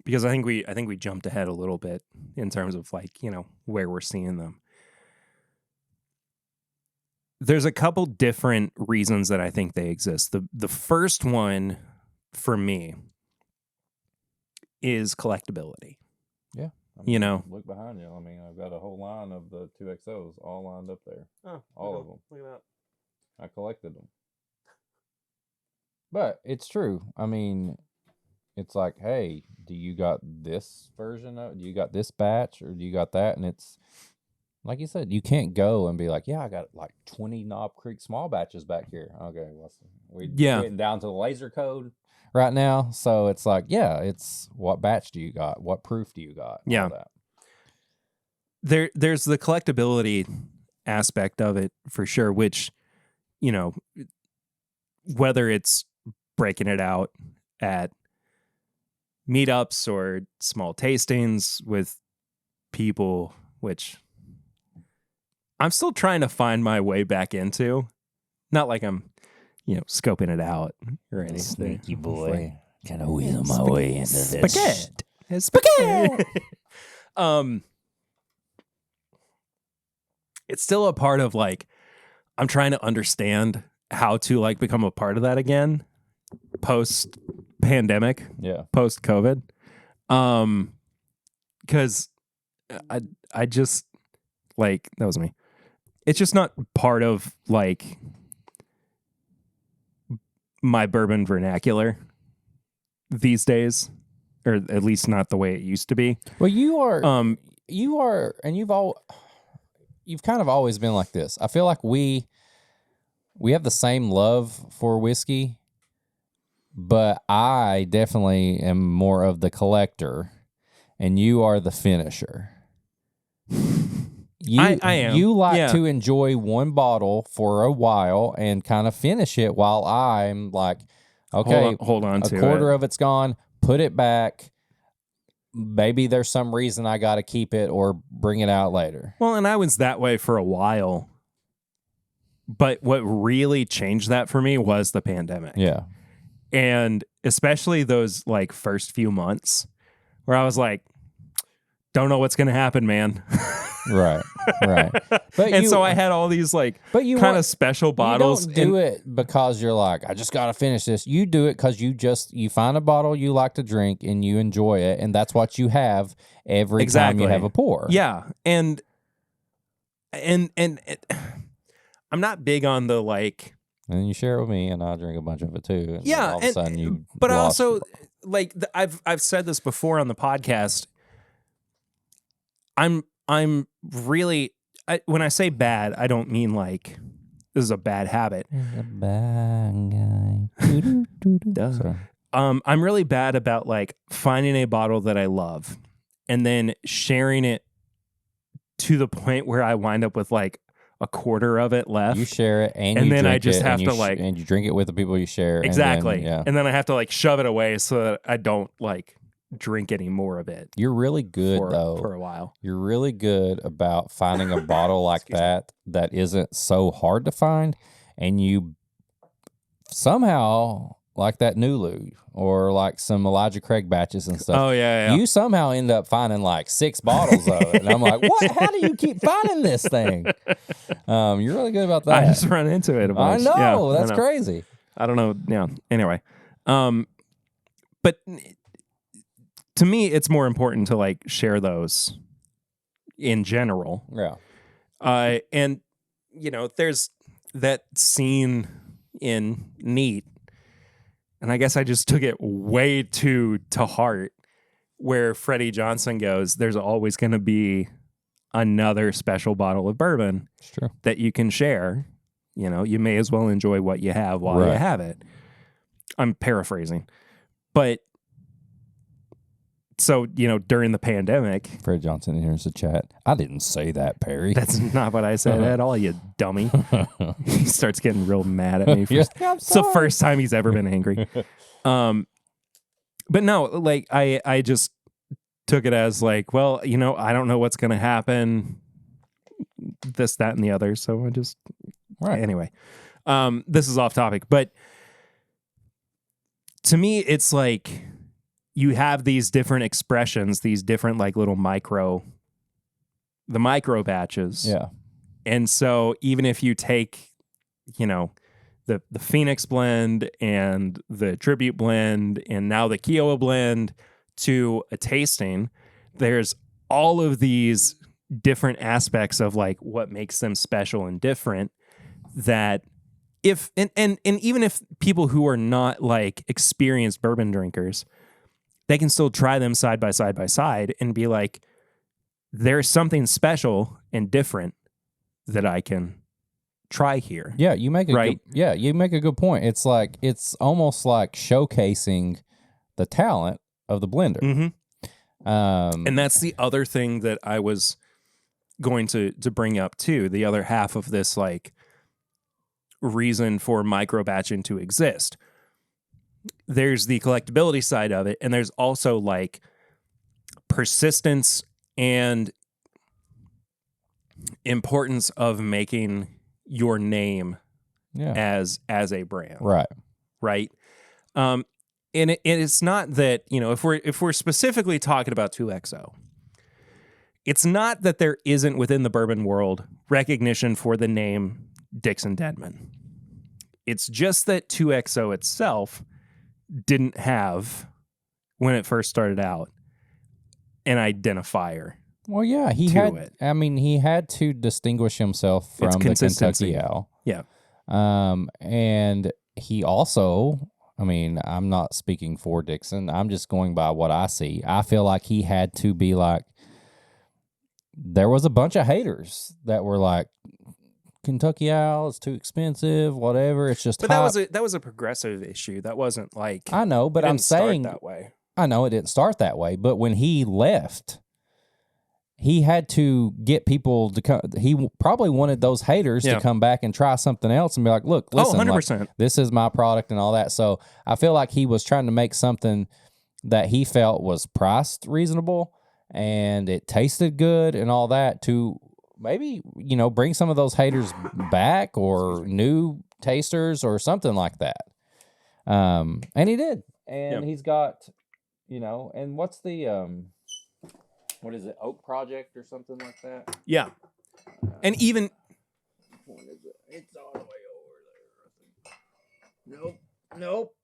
because I think we jumped ahead a little bit in terms of like, you know, where we're seeing them. There's a couple different reasons that I think they exist. The first one for me is collectability. Yeah. You know, look behind you. I mean, I've got a whole line of the 2XOs all lined up there. Oh, all of them. Look at that. I collected them. But it's true. I mean, it's like, hey, do you got this version of it? Do you got this batch or do you got that? And it's like you said, you can't go and be like, yeah, I got like 20 Knob Creek small batches back here. Okay, we're getting down to the laser code right now. So it's like, yeah, it's what batch do you got? What proof do you got? Yeah. All that. There's the collectability aspect of it for sure, which, you know, whether it's breaking it out at meetups or small tastings with people, which I'm still trying to find my way back into. Not like I'm, you know, scoping it out or anything. Sneaky boy. Kind of weasel my way into this. Spaghetti. It's still a part of like, I'm trying to understand how to like become a part of that again post pandemic, post COVID. Because I just like, that was me. It's just not part of like my bourbon vernacular these days, or at least not the way it used to be. Well, you are, and you've kind of always been like this. I feel like we have the same love for whiskey, but I definitely am more of the collector, and you are the finisher. I am. You like to enjoy one bottle for a while and kind of finish it, while I'm like, okay, hold on to a quarter of it's gone, put it back. Maybe there's some reason I got to keep it or bring it out later. Well, and I was that way for a while. But what really changed that for me was the pandemic. Yeah. And especially those like first few months where I was like, don't know what's going to happen, man. Right. But so I had all these like kind of special bottles. You don't do it because you're like, I just got to finish this. You do it because you find a bottle you like to drink and you enjoy it. And that's what you have every time you have a pour. Yeah. And I'm not big on the like. And you share it with me and I'll drink a bunch of it too. And yeah. all of a sudden you but also like I've said this before on the podcast. I'm really, when I say bad, I don't mean like this is a bad habit. A bad guy. Sorry. I'm really bad about like finding a bottle that I love and then sharing it to the point where I wind up with like a quarter of it left. You share it and then I just have to like, and you drink it with the people you share. Exactly. And then I have to like shove it away so that I don't like drink any more of it. You're really good though for a while. You're really good about finding a bottle like that isn't so hard to find, and you somehow like that Nulu or like some Elijah Craig batches and stuff. Oh yeah. You somehow end up finding like 6 bottles of it, and I'm like, what? How do you keep finding this thing? You're really good about that. I just run into it a bunch. I know that's crazy. I don't know. Yeah. Anyway, but. To me, it's more important to like share those in general. Yeah. And you know, there's that scene in Neat, and I guess I just took it way too to heart, where Freddie Johnson goes, "There's always going to be another special bottle of bourbon that you can share. You know, you may as well enjoy what you have while you have it." I'm paraphrasing, but. So, you know, during the pandemic... Fred Johnson enters the chat. I didn't say that, Perry. That's not what I said at all, you dummy. He starts getting real mad at me. It's the first time he's ever been angry. But no, like, I just took it as like, well, you know, I don't know what's going to happen. This, that, and the other. So I just... Anyway, this is off topic. But to me, it's like... you have these different expressions, these different like little micro batches. Yeah. And so even if you take, you know, the Phoenix blend and the Tribute blend and now the Kiawah blend to a tasting, there's all of these different aspects of like what makes them special and different that if and even if people who are not like experienced bourbon drinkers, they can still try them side by side and be like, there's something special and different that I can try here. Yeah, you make a right. You make a good point. It's like it's almost like showcasing the talent of the blender. Mm-hmm. And that's the other thing that I was going to bring up too. The other half of this like reason for micro batching to exist. There's the collectability side of it, and there's also like persistence and importance of making your name as a brand. Right. And it's not that, you know, if we're specifically talking about 2XO, it's not that there isn't within the bourbon world recognition for the name Dixon Deadman. It's just that 2XO itself didn't have, when it first started out, an identifier. Well, yeah, he had to distinguish himself from the Kentucky Owl. Yeah. And he also, I mean, I'm not speaking for Dixon. I'm just going by what I see. I feel like he had to be like, there was a bunch of haters that were like, Kentucky Owl is too expensive, whatever. It's just But that was a progressive issue. That wasn't like, I know, but I'm saying that way. I know it didn't start that way, but when he left, he had to get people to come. He probably wanted those haters to come back and try something else and be like, look, listen, 100%. Like, this is my product and all that. So I feel like he was trying to make something that he felt was priced reasonable and it tasted good and all that to maybe, you know, bring some of those haters back or new tasters or something like that. And he did. And he's got, you know, and what's the, what is it, Oak Project or something like that? Yeah. And even... What is it? It's all the way over there. Nope.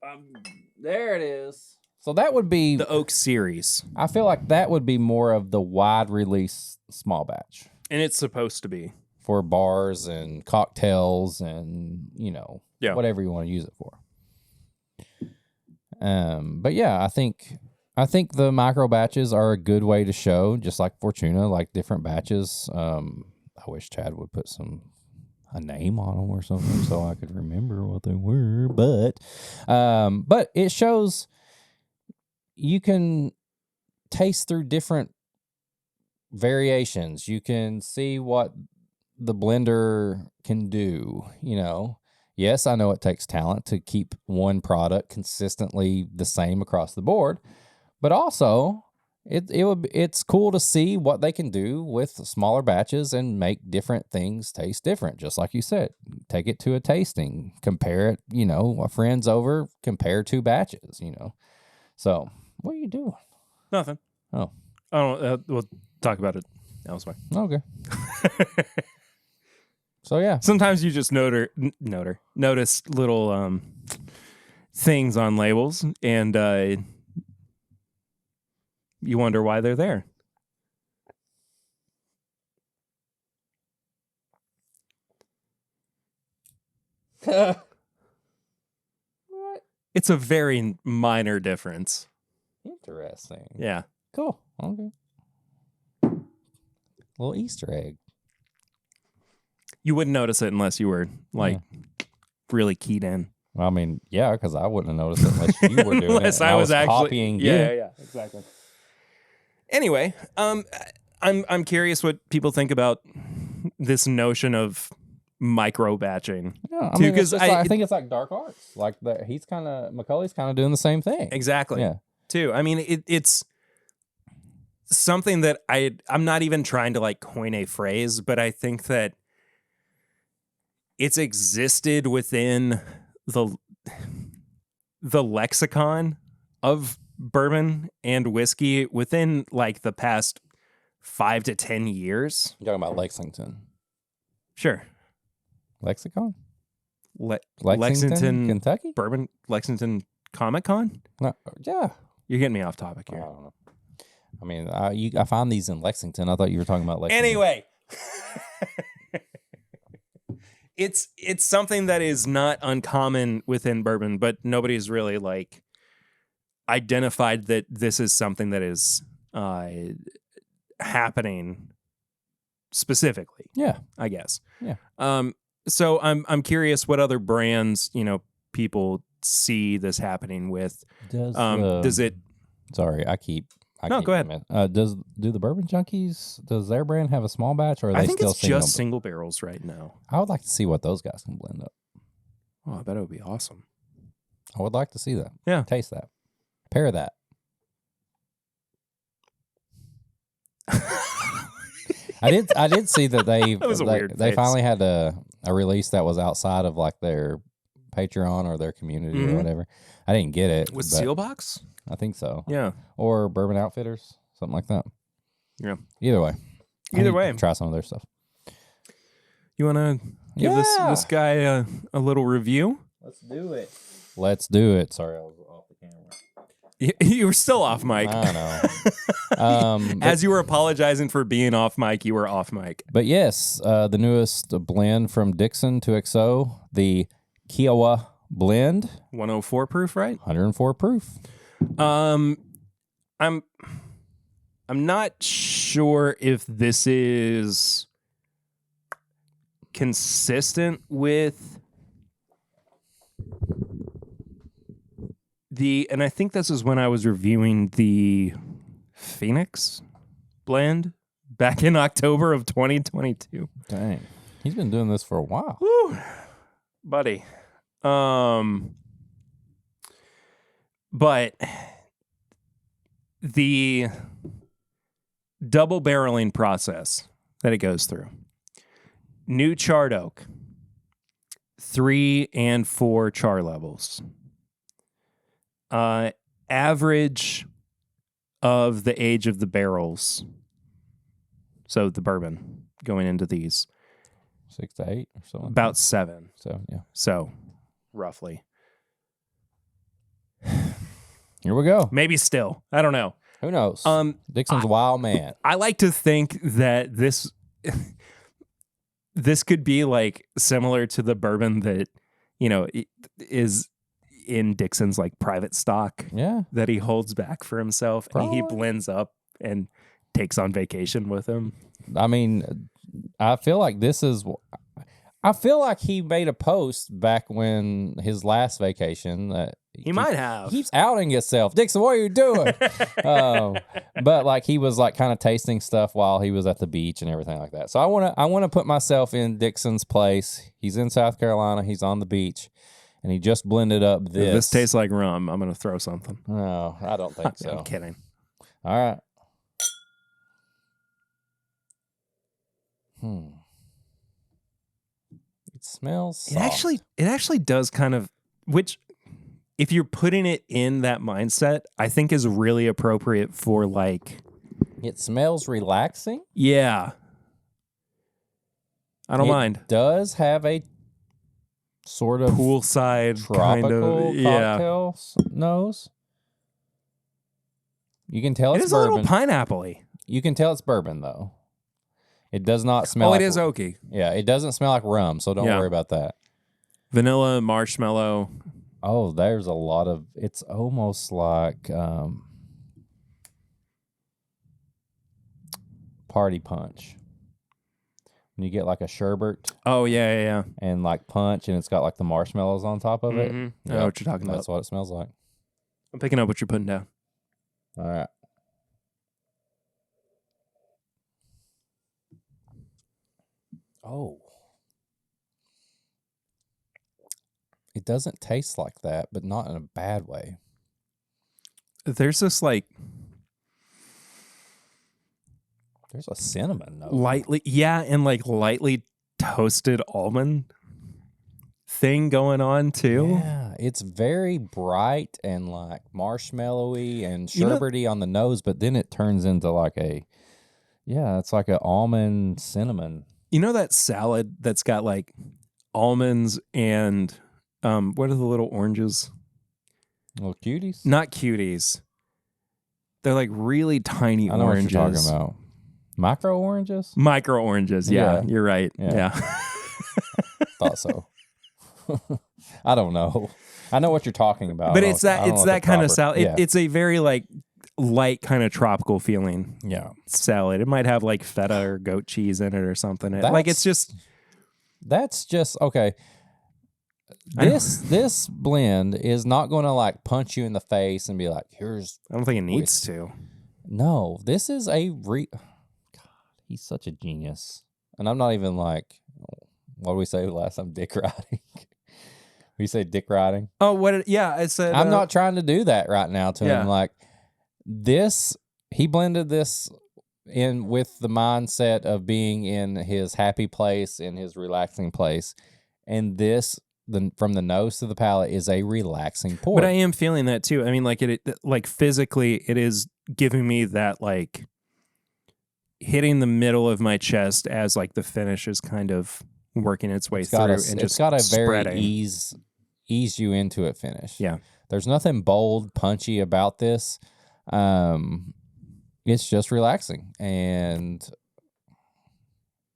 There it is. So that would be... the Oak series. I feel like that would be more of the wide release small batch. And it's supposed to be. For bars and cocktails and, you know, whatever you want to use it for. But yeah, I think the micro batches are a good way to show, just like Fortuna, like different batches. I wish Chad would put a name on them or something so I could remember what they were. But it shows you can taste through different variations. You can see what the blender can do, you know. Yes, I know it takes talent to keep one product consistently the same across the board, but also it's cool to see what they can do with smaller batches and make different things taste different. Just like you said, take it to a tasting, compare it, you know, a friend's over, compare two batches, you know. So what are you doing? Nothing. Oh, we'll talk about it elsewhere. Okay. So yeah, sometimes you just notice little things on labels, and you wonder why they're there. What? It's a very minor difference. Interesting. Yeah. Cool. Okay. Little Easter egg. You wouldn't notice it unless you were really keyed in. Well, I mean, yeah, because I wouldn't have noticed it unless you were doing unless it. I was actually copying you. Yeah, exactly. Anyway, I'm curious what people think about this notion of micro batching. Yeah, I mean, I think it's like dark arts. Like Macaulay's kind of doing the same thing. Exactly. Yeah. Too. I mean, it's something that I'm not even trying to like coin a phrase, but I think that it's existed within the lexicon of bourbon and whiskey within like the past 5 to 10 years. You're talking about Lexington. Sure. Lexicon? Lexington, Kentucky? Bourbon, Lexington Comic Con? No, yeah. You're getting me off topic I here. don't know. I mean, I find these in Lexington. I thought you were talking about Lexington. Anyway. It's something that is not uncommon within bourbon, but nobody's really like identified that this is something that is happening specifically. Yeah, I guess. Yeah. So I'm curious what other brands, people see this happening with. Does it? Sorry, No, go ahead. Do the Bourbon Junkies? Does their brand have a small batch, or are they I think still it's just single barrels right now. I would like to see what those guys can blend up. Oh, I bet it would be awesome. I would like to see that. Yeah, taste that. Pair that. I did see that they finally had a release that was outside of like their Patreon or their community or whatever. I didn't get it. With Sealbox? I think so. Yeah. Or Bourbon Outfitters, something like that. Yeah. Either way. Try some of their stuff. You want to give this guy a little review? Let's do it. Sorry, I was off the camera. You were still off mic. I know. As you were apologizing for being off mic, you were off mic. But yes, the newest blend from Dixon to XO, the Kiawah blend. 104 proof, right? 104 proof. I'm not sure if this is consistent with and I think this is when I was reviewing the Phoenix blend back in October of 2022. Dang. He's been doing this for a while. Woo, buddy. But the double barreling process that it goes through. New charred oak, 3 and 4 char levels. Average of the age of the barrels. So the bourbon going into these. 6 to 8 or something. About 7. So, yeah. So, roughly. Here we go. Maybe still. I don't know. Who knows? Dixon's a wild man. I like to think that this could be like similar to the bourbon that, is in Dixon's like private stock. Yeah. That he holds back for himself. Probably. And he blends up and takes on vacation with him. I mean, I feel like he made a post back when his last vacation that he might have. He keeps outing himself. Dixon, what are you doing? But like he was like kind of tasting stuff while he was at the beach and everything like that. So I want to put myself in Dixon's place. He's in South Carolina. He's on the beach, and he just blended up this. If this tastes like rum, I'm gonna throw something. No, I don't think so. I'm kidding. All right. It smells soft. It actually does kind of, which if you're putting it in that mindset, I think is really appropriate for like. It smells relaxing. Yeah. I don't mind. It does have a sort of poolside tropical kind of cocktail nose. You can tell it's is bourbon. A little pineapple-y. You can tell it's bourbon though. It does not smell. Oh, like, it is oaky. Yeah, it doesn't smell like rum, so don't worry about that. Vanilla, marshmallow. Oh, there's a lot of. It's almost like party punch. When you get like a sherbet. Oh yeah. And like punch, and it's got like the marshmallows on top of it. I know what you're talking about. That's what it smells like. I'm picking up what you're putting down. All right. Oh. It doesn't taste like that, but not in a bad way. There's this like... There's a cinnamon note. Lightly toasted almond thing going on too. Yeah, it's very bright and like marshmallowy and You know- sherbety on the nose, but then it turns into like it's like an almond cinnamon. You know that salad that's got like almonds and what are the little oranges? Little cuties? Not cuties. They're like really tiny I know oranges. what you're talking about. Micro oranges? Micro oranges. Yeah, Yeah. you're right. Yeah. Thought so. I don't know. I know what you're talking about. But I it's don't know what that the kind of proper- salad. Yeah. It's a very like light kind of tropical feeling Yeah. salad. It might have like feta or goat cheese in it or something. It's just That's just okay. I know. This blend is not going to like punch you in the face and be like, here's I don't think it needs to. no. This is God, he's such a genius. And I'm not even like, what did we say last time? Dick riding. We say dick riding. Oh, I said I'm not trying to do that right now to Yeah. him. Like this, he blended this in with the mindset of being in his happy place, in his relaxing place, and this, from the nose to the palate, is a relaxing pour. But I am feeling that too. I mean, like like physically, it is giving me that like hitting the middle of my chest as like the finish is kind of working its way through and it's just got a spreading. very ease you into it finish. Yeah. There's nothing bold, punchy about this. It's just relaxing, and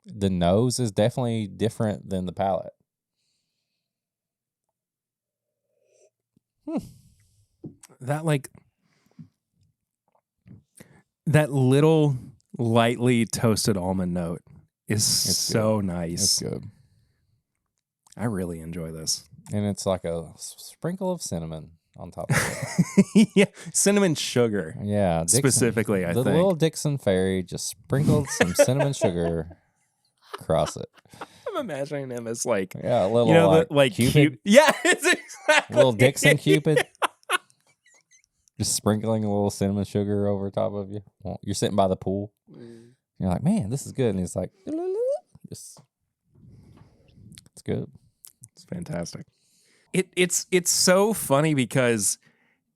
the nose is definitely different than the palate. That little lightly toasted almond note is It's so It's nice. good. I really enjoy this. And it's like a sprinkle of cinnamon on top of it. Yeah, cinnamon sugar Yeah. Dixon, specifically, I the think. little Dixon fairy just sprinkled some cinnamon sugar across it. I'm imagining him as like, Yeah, a little you know, like Cupid. Cupid. Yeah, it's exactly. Little Dixon Cupid. Just sprinkling a little cinnamon sugar over top of you. Well, you're sitting by the pool. You're like, man, this is good. And he's like, just, it's good. It's fantastic. It's so funny because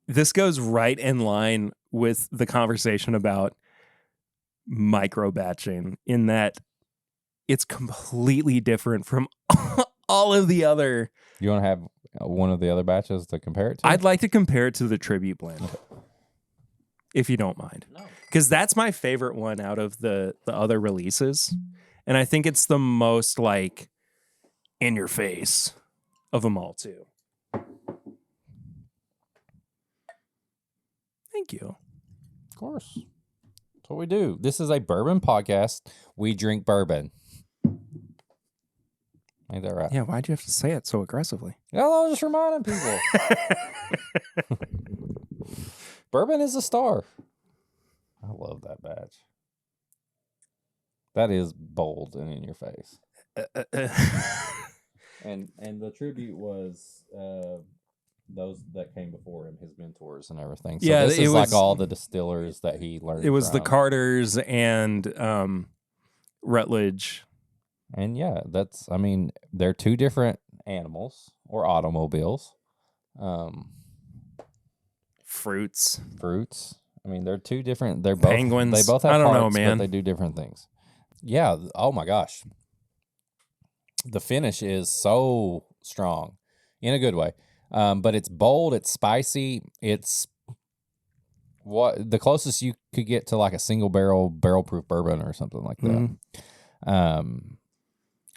this goes right in line with the conversation about micro batching in that it's completely different from all of the other. You want to have one of the other batches to compare it to? I'd like to compare it to the tribute blend, if you don't mind, because that's my favorite one out of the other releases, and I think it's the most like in your face of them all too. Thank you. Of course. That's what we do. This is a bourbon podcast. We drink bourbon. Ain't that right? Yeah, why'd you have to say it so aggressively? Yeah, I was just reminding people. Bourbon is a star. I love that batch. That is bold and in your face. And the tribute was those that came before him, his mentors and everything. So Yeah, this it is like was- all the distillers that he learned. It was the from. Carters and Rutledge. And yeah, they're two different animals or automobiles. Fruits. Fruits. I mean, they're two different. They're both Penguins. They both have I don't know, parts, man. but they do different things. Yeah. Oh my gosh. The finish is so strong, in a good way. But it's bold. It's spicy. It's what the closest you could get to like a single barrel proof bourbon or something like that. Mhm.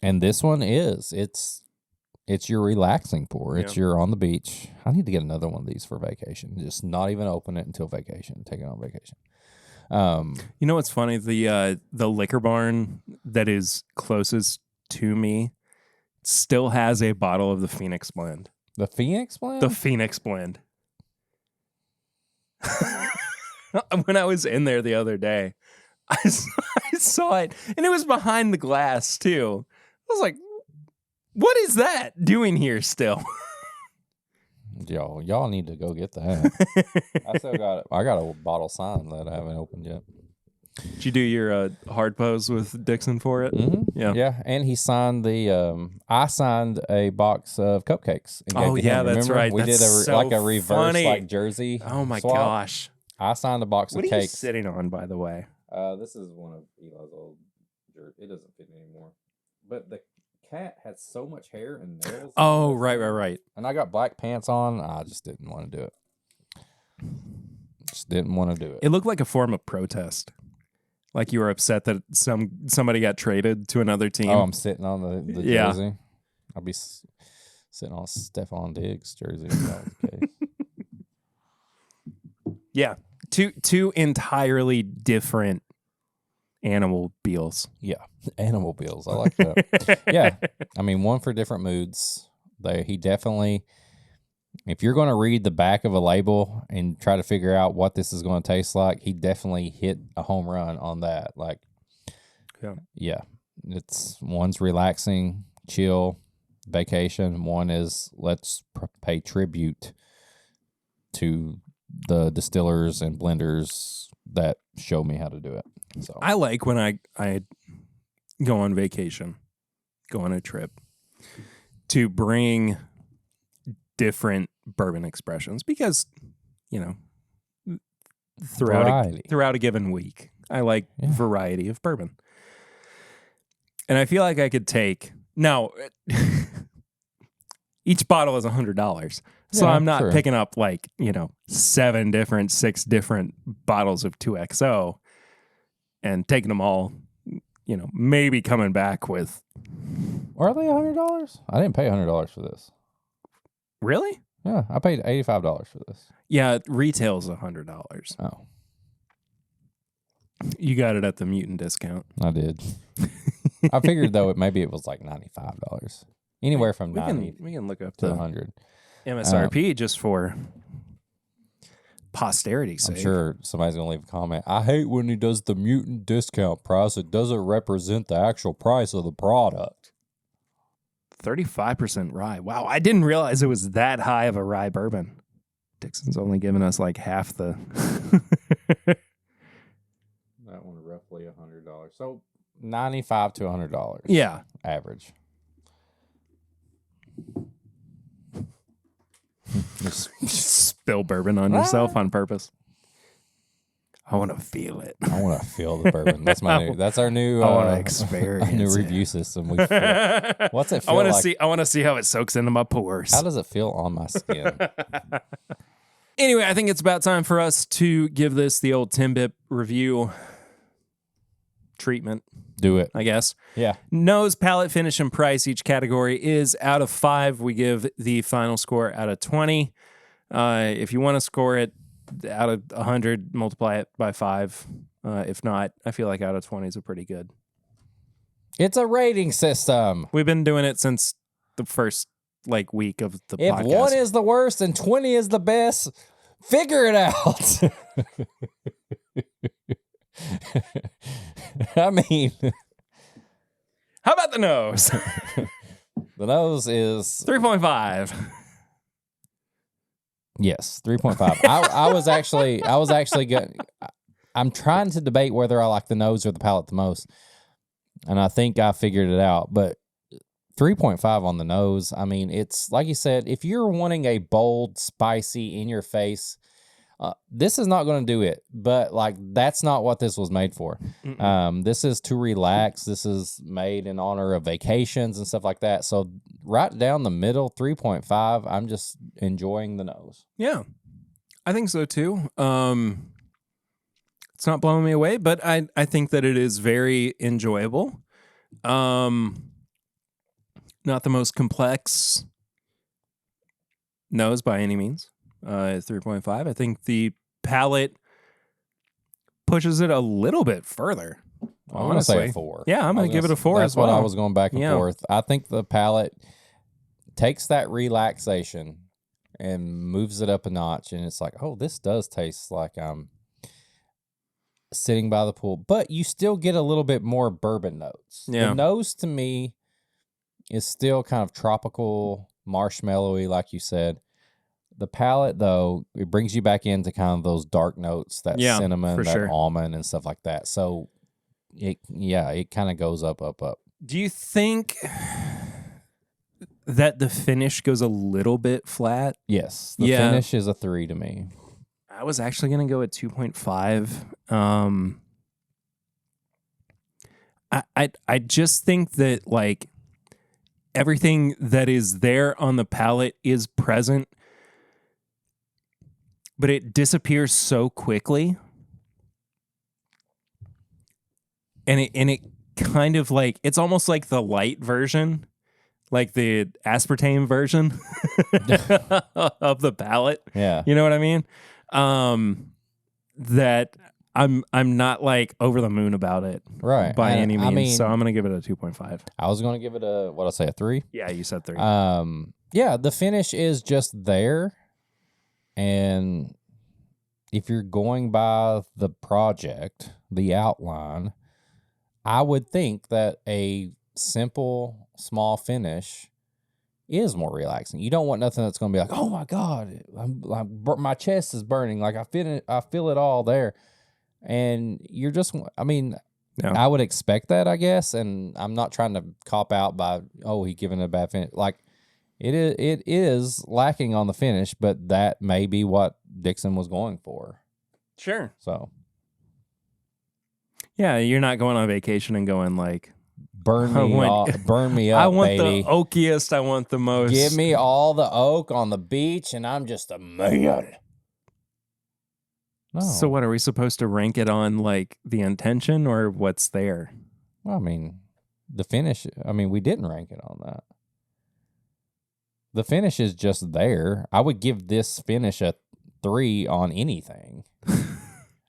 And this one is it's your relaxing pour. It's your on the beach. I need to get another one of these for vacation. Just not even open it until vacation. Take it on vacation. You know what's funny? The liquor barn that is closest to me still has a bottle of the Phoenix blend. The Phoenix blend? The Phoenix blend. When I was in there the other day, I saw it, and it was behind the glass too. I was like, "What is that doing here still?" Y'all need to go get that. I got a bottle signed that I haven't opened yet. Did you do your hard pose with Dixon for it? Yeah. Yeah, and he signed I signed a box of cupcakes. And gave to him. That's Remember? right. We That's did a reverse funny. jersey. Oh my swap. gosh. I signed a box What of are you cakes. sitting on, by the way? This is one of Eli's old jerseys. It doesn't fit anymore. But the cat had so much hair and nails. Oh, right. And I got black pants on. I just didn't want to do it. Just didn't want to do it. It looked like a form of protest. Like you were upset that somebody got traded to another team. Oh, I'm sitting on the Yeah. jersey. I'll be sitting on Stephon Diggs jersey. If that was the case. Yeah. Two entirely different animal beals. Yeah, animal bills. I like that. Yeah, I mean, one for different moods. He definitely. If you're going to read the back of a label and try to figure out what this is going to taste like, he definitely hit a home run on that. Like, yeah, one's relaxing, chill, vacation. One is let's pay tribute to the distillers and blenders that show me how to do it. So I like when I go on vacation, go on a trip, to bring different bourbon expressions because, throughout a given week, I like variety of bourbon. And I feel like I could take now. Each bottle is $100, so I'm not picking up 6 different bottles of 2XO and taking them all. Maybe coming back with. Are they $100? I didn't pay $100 for this. Really? Yeah, I paid $85 for this. Yeah, retail's $100. Oh, you got it at the mutant discount. I did. I figured though maybe it was like $95. Anywhere from $90 we can look up to the $100 MSRP just for posterity's sake. I'm sure somebody's gonna leave a comment. I hate when he does the mutant discount price. It doesn't represent the actual price of the product. 35% rye. Wow, I didn't realize it was that high of a rye bourbon. Dixon's only giving us like half the. That one roughly $100. So $95 to $100. Yeah, average. Just spill bourbon on yourself on purpose. I want to feel it. I want to feel the bourbon. That's our new. I want to experience our new it. review system. What's it feel like? I want to see how it soaks into my pores. How does it feel on my skin? Anyway, I think it's about time for us to give this the old Timbip review treatment. Do it. I guess. Yeah. Nose, palate, finish, and price. Each category is out of 5. We give the final score out of 20. If you want to score it out of 100, multiply it by 5. If not, I feel like out of 20 is a pretty good. It's a rating system. We've been doing it since the first week of the podcast. If 1 is the worst and 20 is the best, figure it out. I mean, how about the nose? The nose is 3.5. Yes, 3.5. I was actually good. I'm trying to debate whether I like the nose or the palate the most, and I think I figured it out. But 3.5 on the nose. I mean, it's like you said. If you're wanting a bold, spicy, in your face. This is not going to do it, but that's not what this was made for. This is to relax. This is made in honor of vacations and stuff like that. So right down the middle, 3.5. I'm just enjoying the nose. Yeah, I think so too. It's not blowing me away, but I think that it is very enjoyable. Not the most complex nose by any means. 3.5. I think the palate pushes it a little bit further. I'm going to say a 4. Yeah, I'm going to give it a 4 as well. That's what I was going back and forth. I think the palate takes that relaxation and moves it up a notch. And it's like, oh, this does taste like I'm sitting by the pool. But you still get a little bit more bourbon notes. Yeah. The nose to me is still kind of tropical, marshmallowy, like you said. The palate, though, it brings you back into kind of those dark notes, that cinnamon, for that sure. almond, and stuff like that. So, it kind of goes up. Do you think that the finish goes a little bit flat? Yes, the finish is a 3 to me. I was actually going to go at 2.5. I just think that like everything that is there on the palate is present, but it disappears so quickly. And it kind of like, it's almost like the light version, like the aspartame version of the palate. Yeah. You know what I mean? That I'm not like over the moon about it, Right. by And any means. I mean, So I'm gonna give it a 2.5. I was going to give it a 3. Yeah, you said 3. Yeah, the finish is just there. And if you're going by the project, the outline, I would think that a simple, small finish is more relaxing. You don't want nothing that's going to be like, oh my God, my chest is burning. Like I feel it all there. And you're just, I mean, I would expect that, I guess. And I'm not trying to cop out by, he giving it a bad finish. Like it is lacking on the finish, but that may be what Dixon was going for. Sure. So. Yeah, you're not going on vacation and going like, burn me up, I want baby. the oakiest. I want the most. Give me all the oak on the beach, and I'm just a man. No. So what, are we supposed to rank it on like the intention or what's there? Well, I mean, the finish. I mean, we didn't rank it on that. The finish is just there. I would give this finish a 3 on anything.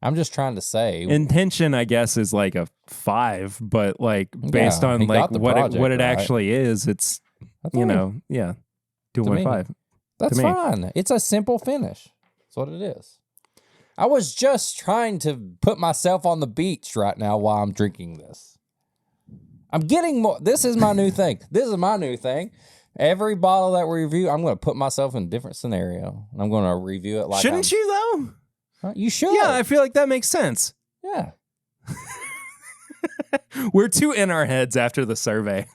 I'm just trying to say intention, I guess, is like a 5, but like based on like what it actually is, it's 2.5. That's fine. It's a simple finish. That's what it is. I was just trying to put myself on the beach right now while I'm drinking this. I'm getting more. This is my new thing. Every bottle that we review, I'm going to put myself in a different scenario. And I'm going to review it like Shouldn't you, though? You should. Yeah, I feel like that makes sense. Yeah. We're too in our heads after the survey.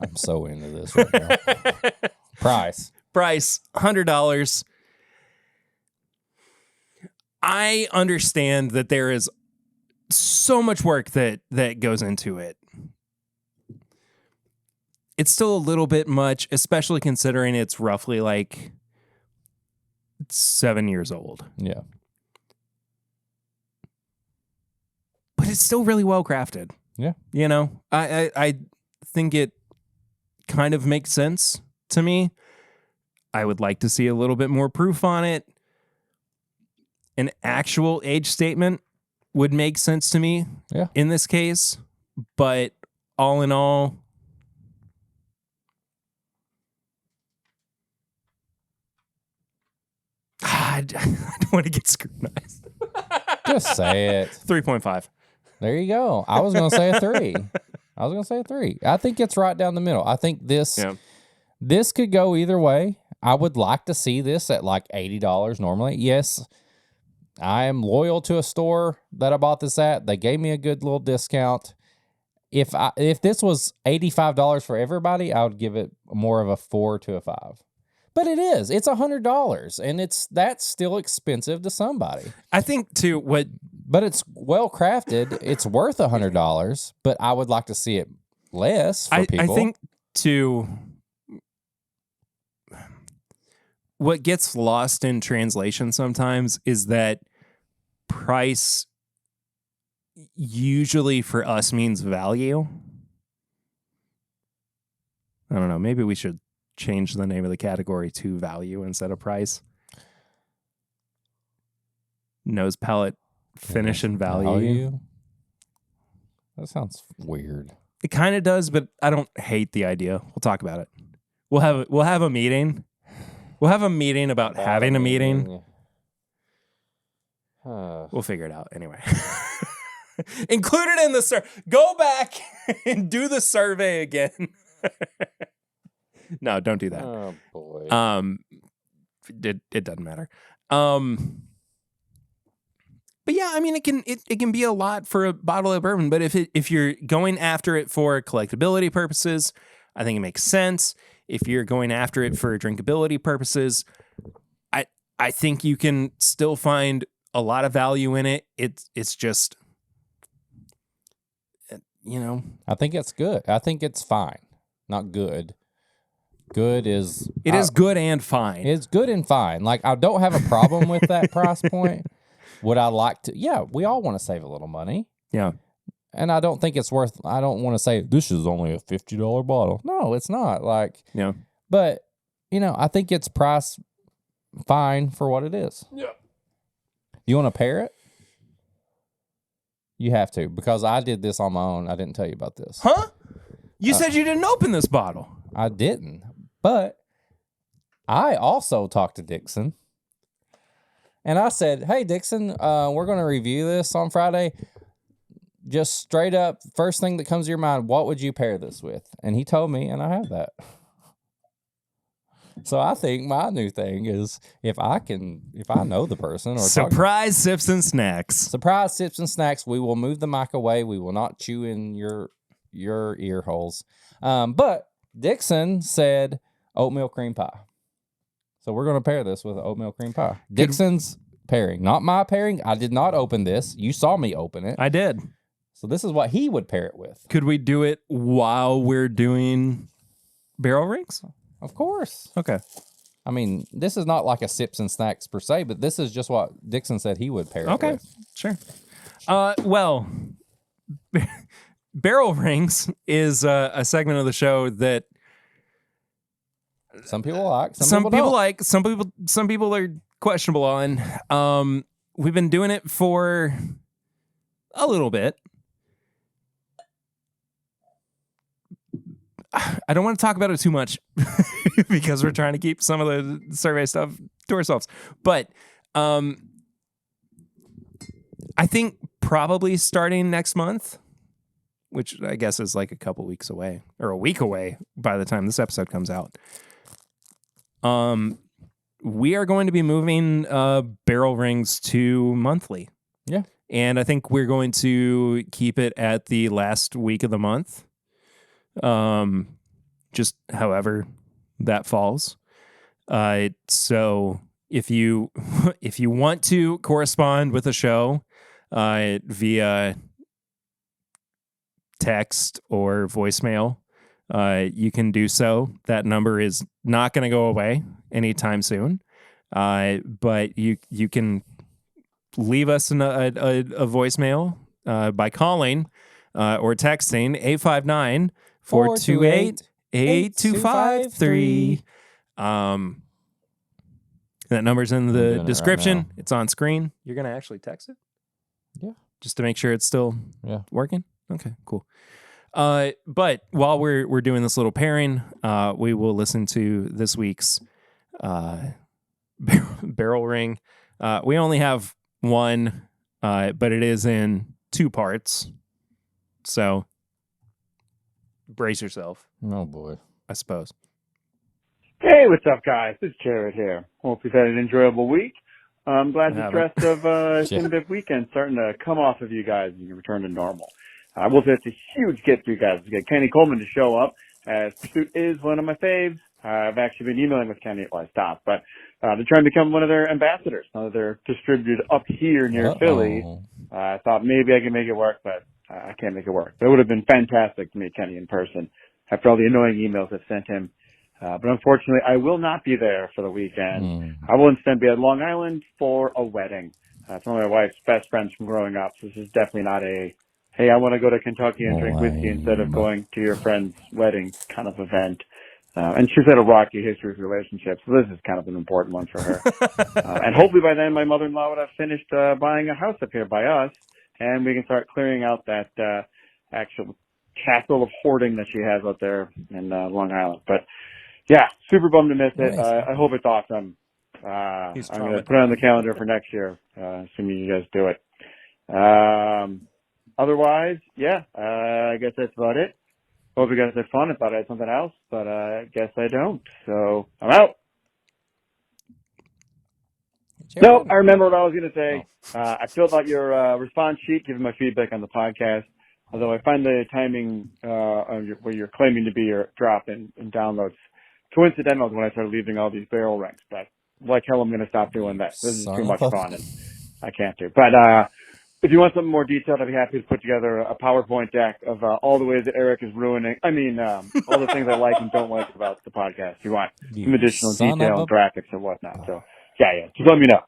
I'm so into this right now. Price, $100. I understand that there is so much work that goes into it. It's still a little bit much, especially considering it's roughly like 7 years old. Yeah. But it's still really well crafted. Yeah. You know, I think it kind of makes sense to me. I would like to see a little bit more proof on it. An actual age statement would make sense to me in this case. But all in all, I don't want to get scrutinized. Just say it. 3.5. There you go. I was going to say a 3. I think it's right down the middle. I think this could go either way. I would like to see this at like $80 normally. Yes, I am loyal to a store that I bought this at. They gave me a good little discount. If this was $85 for everybody, I would give it more of a 4 to a 5. But it is. It's $100, and that's still expensive to somebody. I think but it's well crafted. It's worth $100, but I would like to see it less for people. I think what gets lost in translation sometimes is that price usually for us means value. I don't know. Maybe we should change the name of the category to value instead of price. Nose, palate, finish, and value. That sounds weird. It kind of does, but I don't hate the idea. We'll talk about it. We'll have a meeting. We'll have a meeting about having a meeting. We'll figure it out anyway. Include it in the survey. Go back and do the survey again. No, don't do that. Oh boy. it doesn't matter. But yeah, I mean, it can be a lot for a bottle of bourbon. But if you're going after it for collectability purposes, I think it makes sense. If you're going after it for drinkability purposes, I think you can still find a lot of value in it. It's just, I think it's good. I think it's fine, not good. Good is it is good and fine. It's good and fine. Like, I don't have a problem with that price point. Would I like to? Yeah, we all want to save a little money. Yeah. And I don't think it's worth, I don't want to say this is only a $50 bottle. No, it's not. Like, yeah. But, I think it's priced fine for what it is. Yeah. You want to pair it? You have to, because I did this on my own. I didn't tell you about this. Huh? You said you didn't open this bottle. I didn't. But I also talked to Dixon. And I said, hey, Dixon, we're going to review this on Friday. Just straight up, first thing that comes to your mind, what would you pair this with? And he told me, and I have that. So I think my new thing is if I know the person. Or surprise sips and snacks. Surprise sips and snacks. We will move the mic away. We will not chew in your ear holes. But Dixon said oatmeal cream pie. So we're going to pair this with oatmeal cream pie. Dixon's pairing, not my pairing. I did not open this. You saw me open it. I did. So this is what he would pair it with. Could we do it while we're doing barrel rings? Of course. Okay. I mean, this is not like a sips and snacks per se, but this is just what Dixon said he would pair it with. Okay, sure. Well, barrel rings is a segment of the show that some people like, some people don't. like, some people are questionable on. We've been doing it for a little bit. I don't want to talk about it too much because we're trying to keep some of the survey stuff to ourselves. But I think probably starting next month, which I guess is like a couple weeks away or a week away by the time this episode comes out. We are going to be moving barrel rings to monthly. Yeah. And I think we're going to keep it at the last week of the month. Just however that falls. So if you want to correspond with the show via text or voicemail, you can do so. That number is not going to go away anytime soon. But you can leave us a voicemail by calling or texting 859-428-8253. That number's in the description. Right, it's on screen. You're going to actually text it? Yeah. Just to make sure it's still working? Okay, cool. But while we're doing this little pairing, we will listen to this week's barrel ring. We only have one, but it is in two parts. So brace yourself. Oh boy, I suppose. Hey, what's up, guys? It's Jared here. Hope you've had an enjoyable week. I'm glad the stress of Simbiv weekend starting to come off of you guys and you return to normal. I will say it's a huge gift for you guys to get Kenny Coleman to show up, as Pursuit is one of my faves. I've actually been emailing with Kenny. Well, I stopped, but they're trying to become one of their ambassadors. Now that they're distributed up here near Philly, I thought maybe I could make it work, but I can't make it work. But it would have been fantastic to meet Kenny in person after all the annoying emails I've sent him. But unfortunately, I will not be there for the weekend. I will instead be at Long Island for a wedding. It's one of my wife's best friends from growing up, so this is definitely not a, hey, I want to go to Kentucky and drink whiskey instead of going to your friend's wedding kind of event. And she's had a rocky history of relationships, so this is kind of an important one for her. And hopefully by then my mother-in-law would have finished buying a house up here by us, and we can start clearing out that actual castle of hoarding that she has out there in Long Island. But yeah, super bummed to miss it. I hope it's awesome. I'm going to put it on the calendar for next year, assuming you guys do it. Otherwise, yeah, I guess that's about it. Hope you guys had fun. I thought I had something else, but I guess I don't. So I'm out. No, I remember what I was going to say. I filled out your response sheet, giving my feedback on the podcast. Although I find the timing where you're claiming to be your drop in downloads coincidental when I started leaving all these barrel ranks. But like hell, I'm going to stop doing that. This is too much fun, and I can't do. But if you want something more detailed, I'd be happy to put together a PowerPoint deck of all the ways that Eric is ruining. I mean, all the things I like and don't like about the podcast. If you want some additional detail and graphics and whatnot. So yeah, just let me know.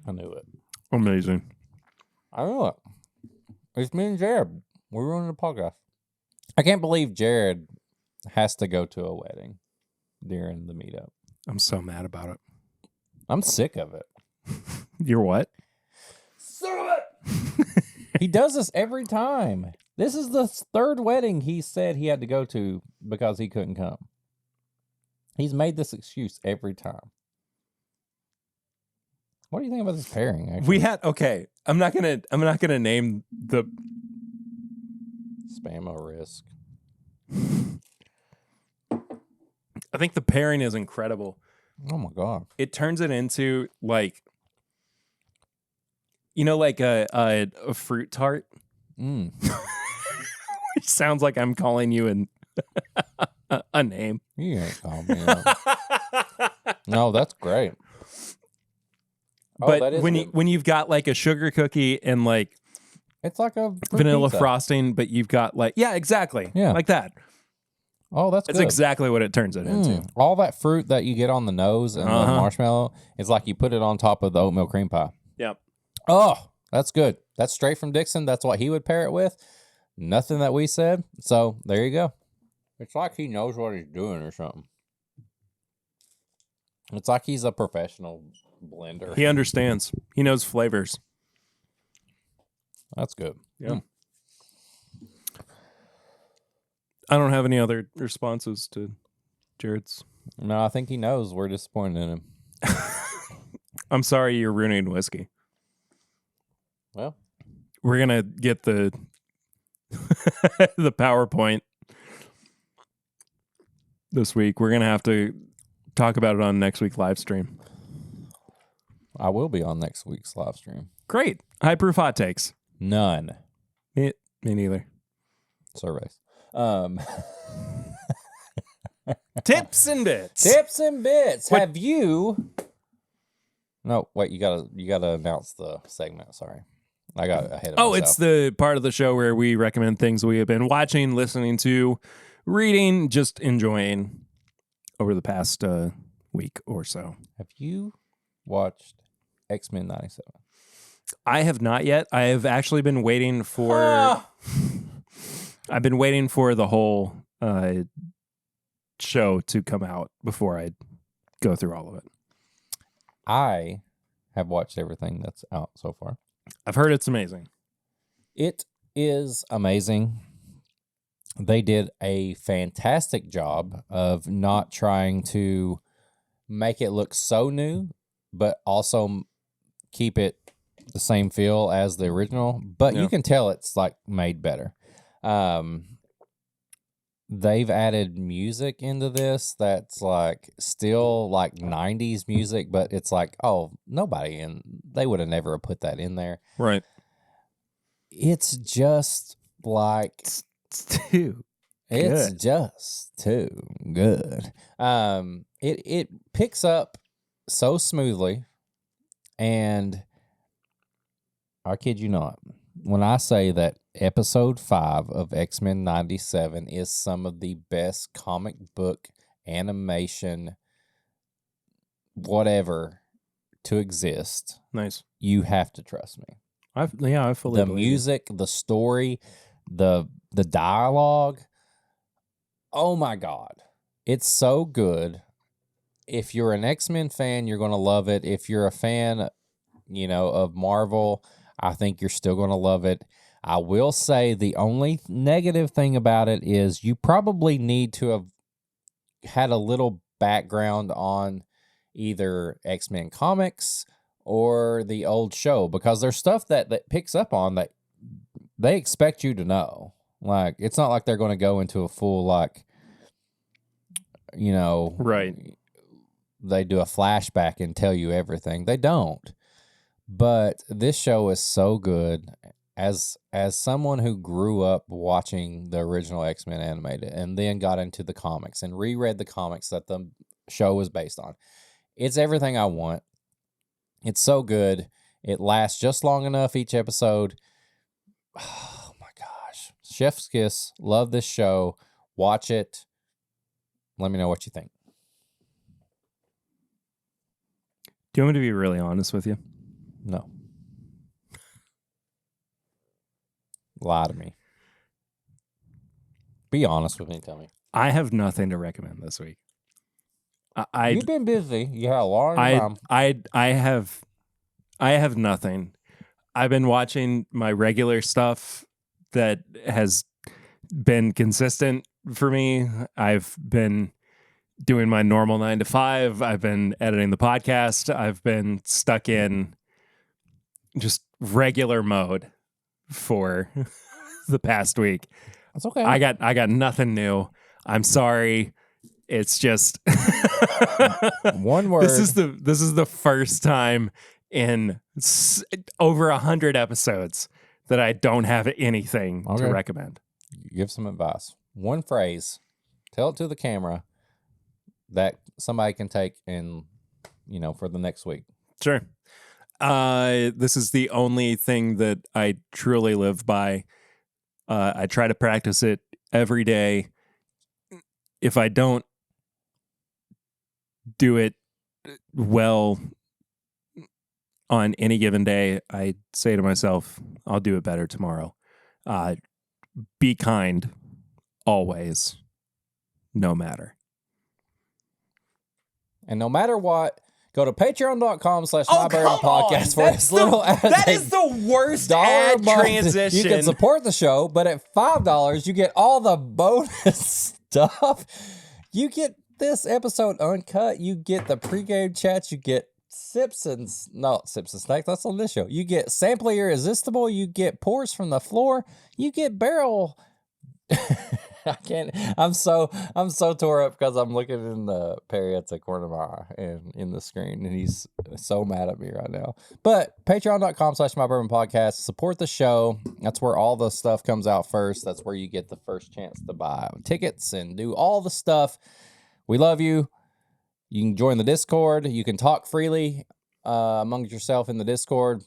I knew it. Amazing. I knew it. It's me and Jared. We're running a podcast. I can't believe Jared has to go to a wedding during the meetup. I'm so mad about it. I'm sick of it. You're what? Son of it! He does this every time. This is the third wedding he said he had to go to because he couldn't come. He's made this excuse every time. What do you think about this pairing? Actually? I'm not gonna name the Spammo risk. I think the pairing is incredible. Oh my god! It turns it into like, like a fruit tart. Which sounds like I'm calling you a name. You ain't calling me that. No, that's great. But when you've got like a sugar cookie and like it's like a vanilla pizza. frosting, but you've got like exactly like that. Oh, that's good. Exactly what it turns it into. All that fruit that you get on the nose and the marshmallow, it's like you put it on top of the oatmeal cream pie. Yep. Oh, that's good. That's straight from Dixon. That's what he would pair it with. Nothing that we said. So there you go. It's like he knows what he's doing or something. It's like he's a professional blender. He understands. He knows flavors. That's good. Yeah. I don't have any other responses to Jared's. No, I think he knows we're disappointed in him. I'm sorry you're ruining whiskey. Well, we're going to get the the PowerPoint this week. We're going to have to talk about it on next week's live stream. I will be on next week's live stream. Great. High proof hot takes. None. Me neither. Surveys. Tips and bits. Tips and bits. What? Have you? No, wait. You gotta announce the segment. Sorry, I got ahead of myself. It's the part of the show where we recommend things we have been watching, listening to, reading, just enjoying over the past week or so. Have you watched X-Men 97? I have not yet. I have actually been waiting for. I've been waiting for the whole show to come out before I go through all of it. I have watched everything that's out so far. I've heard it's amazing. It is amazing. They did a fantastic job of not trying to make it look so new, but also keep it the same feel as the original. But you can tell it's like made better. They've added music into this that's like still like 90s music, but it's like, nobody, and they would have never put that in there. Right. It's just like it's just too good. It picks up so smoothly, and I kid you not, when I say that episode 5 of X-Men 97 is some of the best comic book animation whatever to exist. Nice. You have to trust me. I fully the music, the story, the dialogue. Oh my God. It's so good. If you're an X-Men fan, you're going to love it. If you're a fan, of Marvel, I think you're still going to love it. I will say the only negative thing about it is you probably need to have had a little background on either X-Men comics or the old show, because there's stuff that picks up on that they expect you to know. Like, it's not like they're going to go into a full, right, they do a flashback and tell you everything. They don't. But this show is so good. As someone who grew up watching the original X-Men animated and then got into the comics and reread the comics that the show was based on, it's everything I want. It's so good. It lasts just long enough each episode. Oh my gosh. Chef's kiss. Love this show. Watch it. Let me know what you think. Do you want me to be really honest with you? No. Lie to me. Be honest with me. Tell me. I have nothing to recommend this week. You've been busy. You had a long time. I have nothing. I've been watching my regular stuff that has been consistent for me. I've been doing my normal 9 to 5. I've been editing the podcast. I've been stuck in just regular mode for the past week. That's okay. I got nothing new. I'm sorry. It's just one word. This is the first time in over 100 episodes that I don't have anything to recommend. Give some advice. One phrase. Tell it to the camera that somebody can take and, for the next week. Sure. This is the only thing that I truly live by. I try to practice it every day. If I don't do it well on any given day, I say to myself, I'll do it better tomorrow. Be kind always, no matter. And no matter what, go to patreon.com/MyBourbonPodcast for as little as that is the worst ad transition. You can support the show, but at $5, you get all the bonus stuff. You get this episode uncut. You get the pregame chats. You get Sips and Snacks. That's on this show. You get Sample Irresistible. You get Pours from the Floor. You get Barrel. I can't. I'm so tore up because I'm looking in the Perry at the corner of my eye and in the screen, and he's so mad at me right now. But patreon.com/MyBourbonPodcast. Support the show. That's where all the stuff comes out first. That's where you get the first chance to buy tickets and do all the stuff. We love you. You can join the Discord. You can talk freely among yourself in the Discord.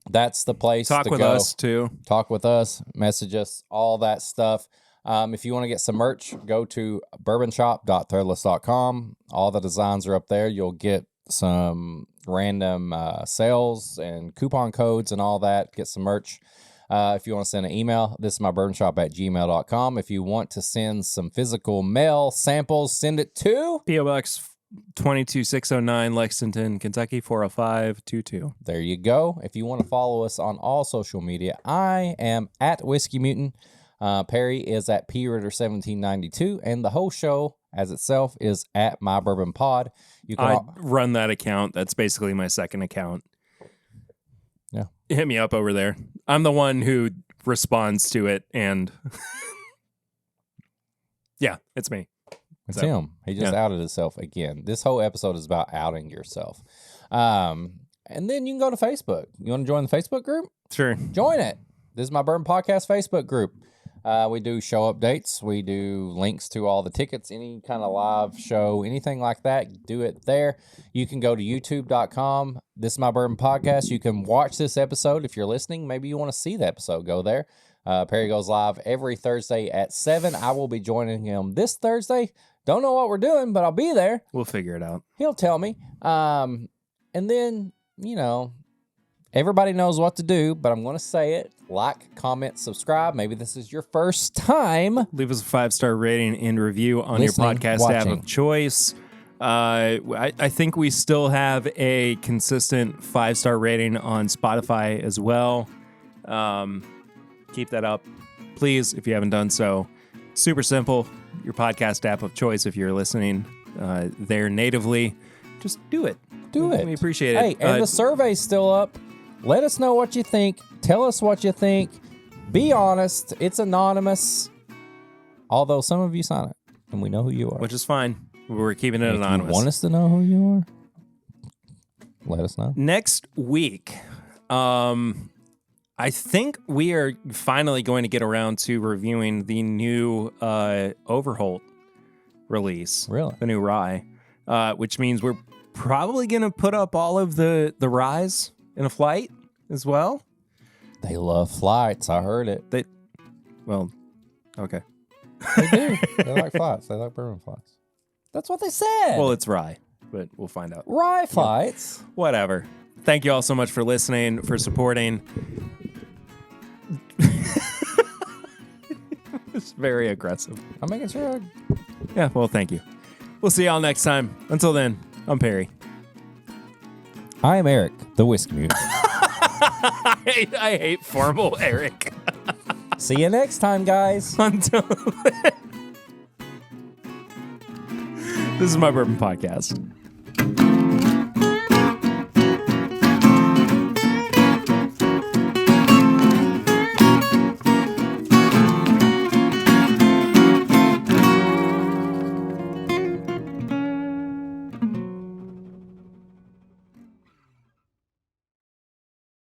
That's the place to go. Talk with us, too. Talk with us. Message us. All that stuff. If you want to get some merch, go to bourbonshop.threadless.com. All the designs are up there. You'll get some random sales and coupon codes and all that. Get some merch. If you want to send an email, this is mybourbonshop@gmail.com. If you want to send some physical mail samples, send it to P.O. Box 22609, Lexington, Kentucky 40522. There you go. If you want to follow us on all social media, I am at Whiskey Mutant. Perry is at PRitter1792, and the whole show as itself is at My Bourbon Pod. You can run that account. That's basically my second account. Yeah. Hit me up over there. I'm the one who responds to it, and yeah, it's me. It's him. He just outed himself again. This whole episode is about outing yourself. And then you can go to Facebook. You want to join the Facebook group? Sure. Join it. This is My Bourbon Podcast Facebook group. We do show updates. We do links to all the tickets, any kind of live show, anything like that. Do it there. You can go to youtube.com. This is My Bourbon Podcast. You can watch this episode if you're listening. Maybe you want to see the episode. Go there. Perry goes live every Thursday at 7. I will be joining him this Thursday. Don't know what we're doing, but I'll be there. We'll figure it out. He'll tell me. And then, everybody knows what to do, but I'm going to say it. Like, comment, subscribe. Maybe this is your first time. Leave us a 5-star rating and review on your podcast app of choice. I think we still have a consistent 5-star rating on Spotify as well. Keep that up, please, if you haven't done so. Super simple. Your podcast app of choice, if you're listening there natively, just do it. Do it. We appreciate it. Hey, and the survey's still up. Let us know what you think. Tell us what you think. Be honest. It's anonymous. Although some of you sign it, and we know who you are. Which is fine. We're keeping it If anonymous. you want us to know who you are? Let us know. Next week, I think we are finally going to get around to reviewing the new Overholt release. Really? The new rye, which means we're probably going to put up all of the ryes in a flight as well. They love flights. I heard it. Well, okay. They do. They like flights. They like bourbon flights. That's what they said. Well, it's rye, but we'll find out. rye flights. Whatever. Thank you all so much for listening, for supporting. It's very aggressive. I'm making sure. Yeah, well, thank you. We'll see y'all next time. Until then, I'm Perry. I am Eric, the Whiskey Mute. I hate formal Eric. See you next time, guys. Until then. This is my Bourbon Podcast.